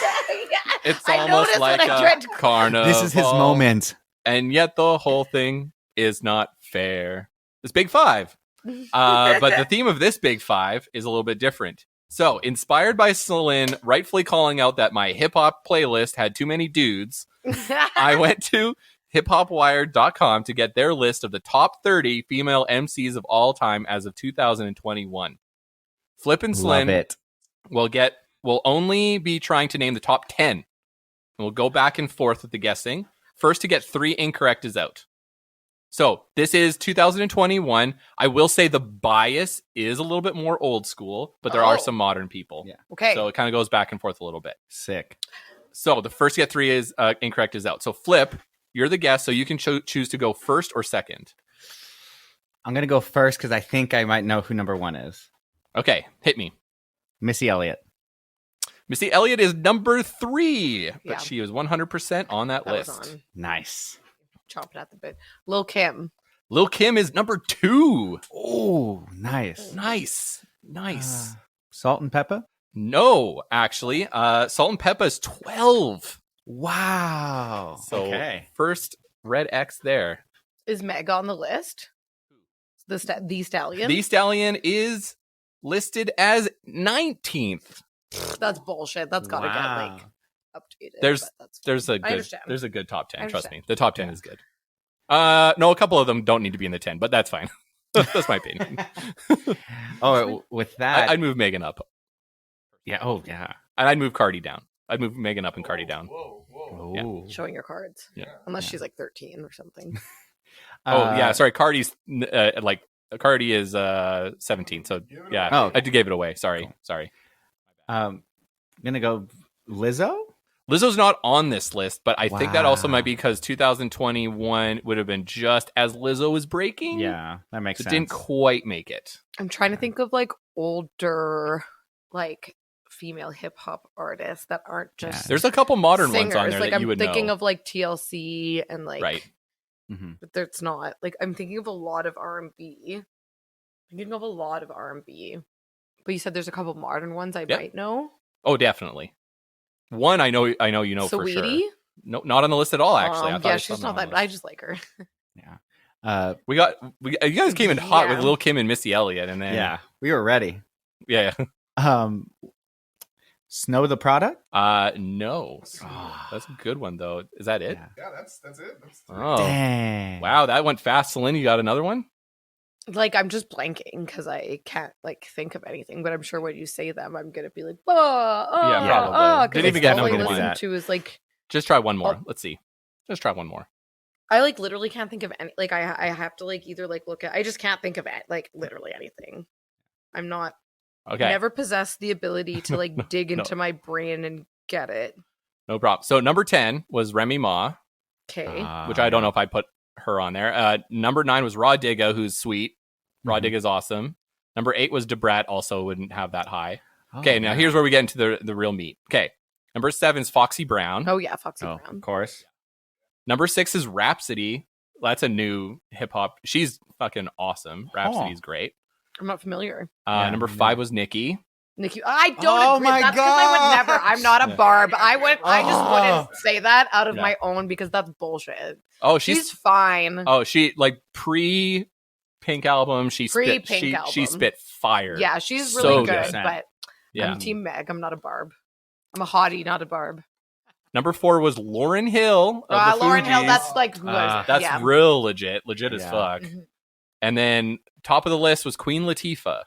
It's I almost noticed like when I a tried to- carnival. This is his moment. And yet the whole thing is not fair. It's Big Five. But the theme of this Big Five is a little bit different. So, inspired by Celine rightfully calling out that my hip hop playlist had too many dudes, I went to hiphopwired.com to get their list of the top 30 female MCs of all time as of 2021. Flip and Love Celine it. will only be trying to name the top 10. We'll go back and forth with the guessing. First to get 3 incorrect is out. So this is 2021. I will say the bias is a little bit more old school, but there are some modern people. Yeah. Okay. So it kind of goes back and forth a little bit. Sick. So the first to get 3 is incorrect is out. So Flip, you're the guest, so you can choose to go first or second. I'm going to go first because I think I might know who number 1 is. Okay, hit me. Missy Elliott. Missy Elliott is number 3, but Yeah. she is 100% on that That was list. on. Nice. Chomping at the bit. Lil Kim. Lil Kim is number 2. Oh, nice. Nice. Salt and pepper? No, actually, Salt and Peppa is 12. Wow. So okay. first red X there. Is Meg on the list? The Stallion? The Stallion is listed as 19th. That's bullshit. That's got to Wow. get updated. There's- but that's There's a understand. there's a good top 10. I Trust me, understand. the top 10 is good. No, a couple of them don't need to be in the 10, but that's fine. That's my opinion. Oh, with that. I'd move Megan up, yeah. Oh, yeah. and I'd move Cardi down. I'd move Megan up and Cardi down. Whoa. Yeah. Oh. showing your cards. Yeah. Unless she's like 13 or something. Oh yeah, sorry. Cardi's Cardi is 17. So yeah, Oh. I gave it away. Sorry. I'm going to go Lizzo. Lizzo's not on this list, but I think that also Wow. might be because 2021 would have been just as Lizzo was breaking. Yeah, that makes So it sense. didn't quite make it. I'm trying to think of like older, like female hip hop artists that aren't just There's a couple modern singers. ones on there Like that I'm you would thinking know. of like TLC and like Right. Mhm. but that's not like I'm thinking of a lot of R&B. Thinking of a lot of R&B. But you said there's a couple modern ones I might know. Oh, definitely. One I know you know for sure. Saweetie? No, not on the list at all. Actually, I thought I yeah, saw she's them not on that. the But I list. just like her. Yeah. You guys came in hot with Yeah. Lil Kim and Missy Elliott, and then Yeah, we were ready. yeah. Snow the product? No, that's a good one though. Is that it? Yeah. Yeah, that's it. That's Oh, Dang. wow, that went fast. Celine, you got another one? Like I'm just blanking because I can't like think of anything. But I'm sure when you say them, I'm gonna be like, oh, Yeah, probably. Didn't even get all I number listen one. to is like Just try one more. Oh. Let's see. Just try one more. I like literally can't think of any. Like I have to like either like look at. I just can't think of it. Like literally anything. I'm not. Okay, Never possessed the ability to like dig no. into my brain and get it. no problem. So number 10 was Remy Ma, Okay. which I don't know if I put her on there. Number 9 was Raw Digga, who's sweet. Raw Mhm. Digga's awesome. Number 8 was Debrat, also wouldn't have that high. Oh, Okay, now yeah. here's where we get into the real meat. Okay, number 7 is Foxy Brown. Oh yeah, Foxy Oh, Brown. of course. Number 6 is Rhapsody. That's a new hip hop. She's fucking awesome. Rhapsody's great. I'm not familiar. Yeah, Number me 5 neither. was Nikki. Nikki, I don't Oh agree. my That's because I would never. gosh. I'm not a Yeah. barb. I just Oh. wouldn't say that out of Yeah. my own because that's bullshit. Oh, She's fine. she like pre Pink album. She spit. Pre-Pink She album. spit fire. Yeah, she's So really good. good. But Yeah. I'm Team Meg. I'm not a barb. I'm a hottie, not a barb. Number 4 was Lauryn Hill. Of the Lauren Hill. Fugees. That's like who is it? That's yeah. real legit as Yeah. fuck. Mhm. And then top of the list was Queen Latifah.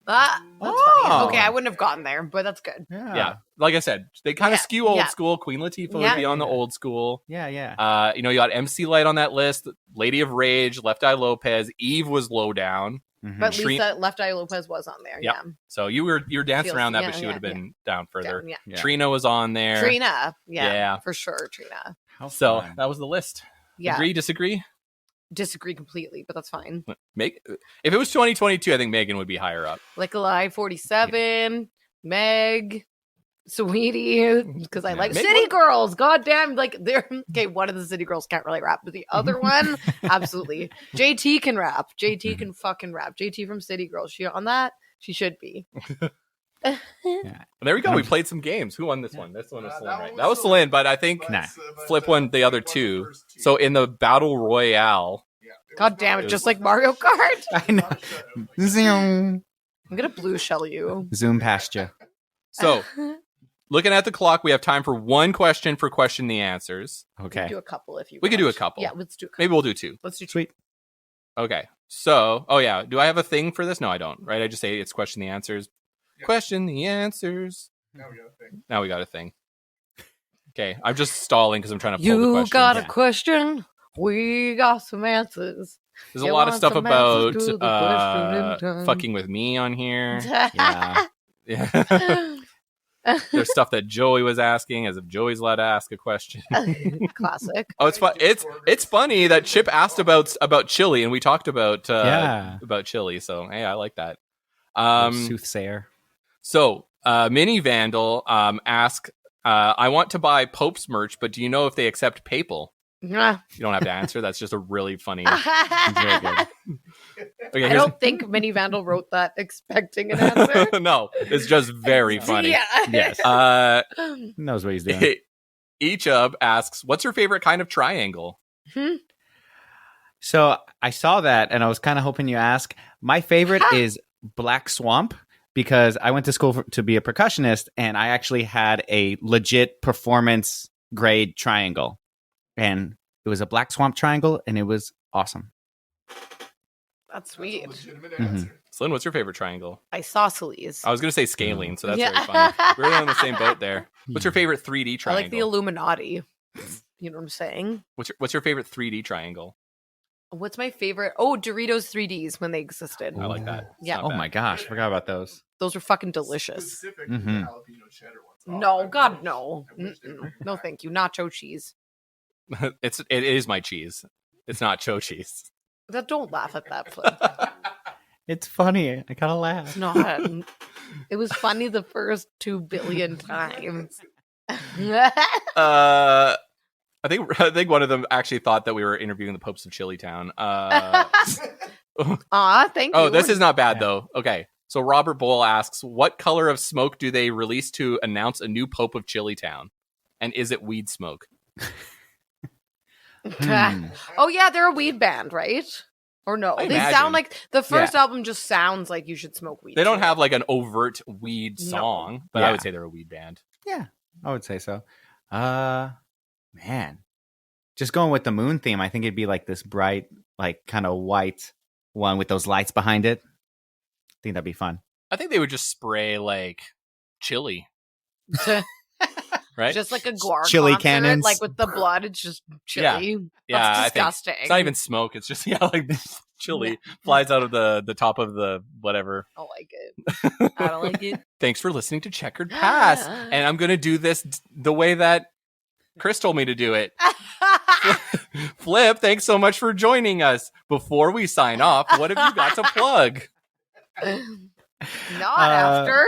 That's Oh. funny. Okay, I wouldn't have gotten there, but that's good. Yeah, like I said, they kind of Yeah, skew old yeah. school. Queen Latifah Yeah. would be on the old school. Yeah. You know, you got MC Light on that list, Lady of Rage, Left Eye Lopez, Eve was low down. Mhm. But Shreen- Lisa Left Eye Lopez was on there. Yep. Yeah. So you were dancing Feels- around that, yeah, but she yeah, would have been down further. Yeah. Yeah. Trina was on there. Trina. Yeah, Yeah. For sure. Trina. How So fun. that was the list. Yeah. Agree, disagree? Disagree completely, but that's fine. Make if it was 2022, I think Megan would be higher up. Like Alive 47, Meg, Sweetie, because I Yeah. like Meg City would- Girls. Goddamn, like they're okay. One of the City Girls can't really rap, but the other one, absolutely. JT can rap. JT can fucking rap. JT from City Girls. She on that? She should be. There we go. We played some games. Who won this one? This one was that Celine, one right? was That was Celine. Celine, but I think Nah. Flip won the other two. first two. So in the battle royale, God damn it, just like Mario Kart. I know. Zoom. I'm gonna blue shell you. Zoom past you. so looking at the clock, we have time for one question for question the answers. Okay. Do a couple if you. We could do a want. couple. Yeah, let's do. A couple. Maybe we'll do two. Let's do two. Sweet. Okay. So, oh yeah, do I have a thing for this? No, I don't. Right? I just say it's question the answers. Yeah. Question the answers. Now we got a thing. Now we got a thing. Okay, I'm just stalling because I'm trying to pull the You question. got a Yeah. question. We got some answers. There's a You lot of want stuff some about answers to the question in time. fucking with me on here. Yeah. Yeah. There's stuff that Joey was asking, as if Joey's allowed to ask a question. Classic. Oh, it's fun. It's funny that Chip asked about chili, and we talked about Yeah. about chili. So hey, I like that. Soothsayer. So Mini Vandal ask, I want to buy Pope's merch, but do you know if they accept PayPal? Nah. You don't have to answer. That's just a really funny. Very I good. Okay, don't think Minnie Vandal wrote that expecting an answer. no, it's just very funny. Yeah. Yes. Knows what he's doing. Echub asks, "What's your favorite kind of triangle?" So I saw that and I was kind of hoping you ask. My favorite is Black Swamp because I went to school to be a percussionist and I actually had a legit performance grade triangle. And it was a Black Swamp triangle and it was awesome. That's sweet. That's a legitimate Mhm. answer. Slim, what's your favorite triangle? Isosceles. I was going to say scalene, so that's Yeah. very funny. We're on the same boat there. What's your favorite 3D I triangle? like the Illuminati. You know what I'm saying? What's your favorite 3D triangle? What's my favorite? Oh, Doritos 3Ds when they existed. I like that. It's Yeah. not Oh bad. my gosh, forgot about those. Those were fucking delicious. Specifically the Mhm. jalapeno cheddar ones. Oh, I No, wish- God, no. I wish they Mm-mm. were No, back. thank you. Nacho cheese. It is my cheese. It's not cho cheese. Don't laugh at that, Flip. It's funny. I gotta laugh. It's not. It was funny the first 2 billion times. I think one of them actually thought that we were interviewing the popes of Chillitown. Thank you. Oh, this is not bad Yeah. though. Okay. So Robert Boyle asks, what color of smoke do they release to announce a new pope of Chillitown? And is it weed smoke? Hmm. Oh yeah, they're a weed band, right? Or no? I They imagine. sound like the first album just sounds like you should smoke weed. They don't too. have like an overt weed No. song, but I Yeah. would say they're a weed band. Yeah, I would say so. Man, just going with the moon theme, I think it'd be like this bright, like kind of white one with those lights behind it. I think that'd be fun. I think they would just spray like chili, right? just like a guar Chili concert, cannons. like with the blood. It's just chili. Yeah, That's I think disgusting. it's not even smoke. It's just like chili flies out of the top of the whatever. I don't like it. I don't like it. Thanks for listening to Checkered Past, and I'm gonna do this the way that Chris told me to do it. Flip, thanks so much for joining us. Before we sign off, what have you got to plug? Not after.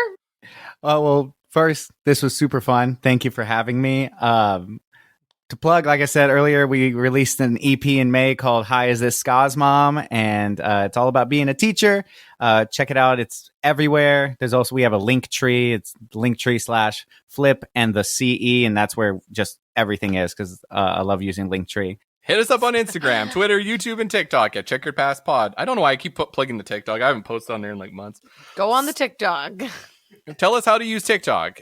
Oh, well, first, this was super fun. Thank you for having me. To plug, like I said earlier, we released an EP in May called Hi, Is This Ska'd's Mom? And it's all about being a teacher. Check it out. It's everywhere. We have a link tree. It's Linktree/Flip and the CE. And that's where just everything is because I love using Linktree. Hit us up on Instagram, Twitter, YouTube, and TikTok at Checkered Past Pod. I don't know why I keep plugging the TikTok. I haven't posted on there in like months. Go on the TikTok. Tell us how to use TikTok.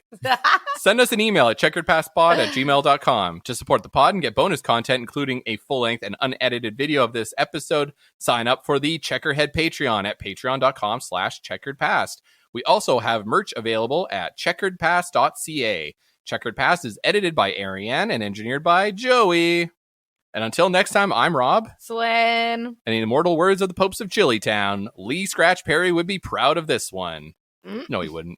Send us an email at checkeredpastpod@gmail.com. To support the pod and get bonus content, including a full-length and unedited video of this episode, sign up for the Checkerhead Patreon at patreon.com/checkeredpast. We also have merch available at checkeredpast.ca. Checkered Past is edited by Ariane and engineered by Joey. And until next time, I'm Rob. Celine. And in immortal words of the popes of Chillitown, Lee Scratch Perry would be proud of this one. Mm. No, he wouldn't.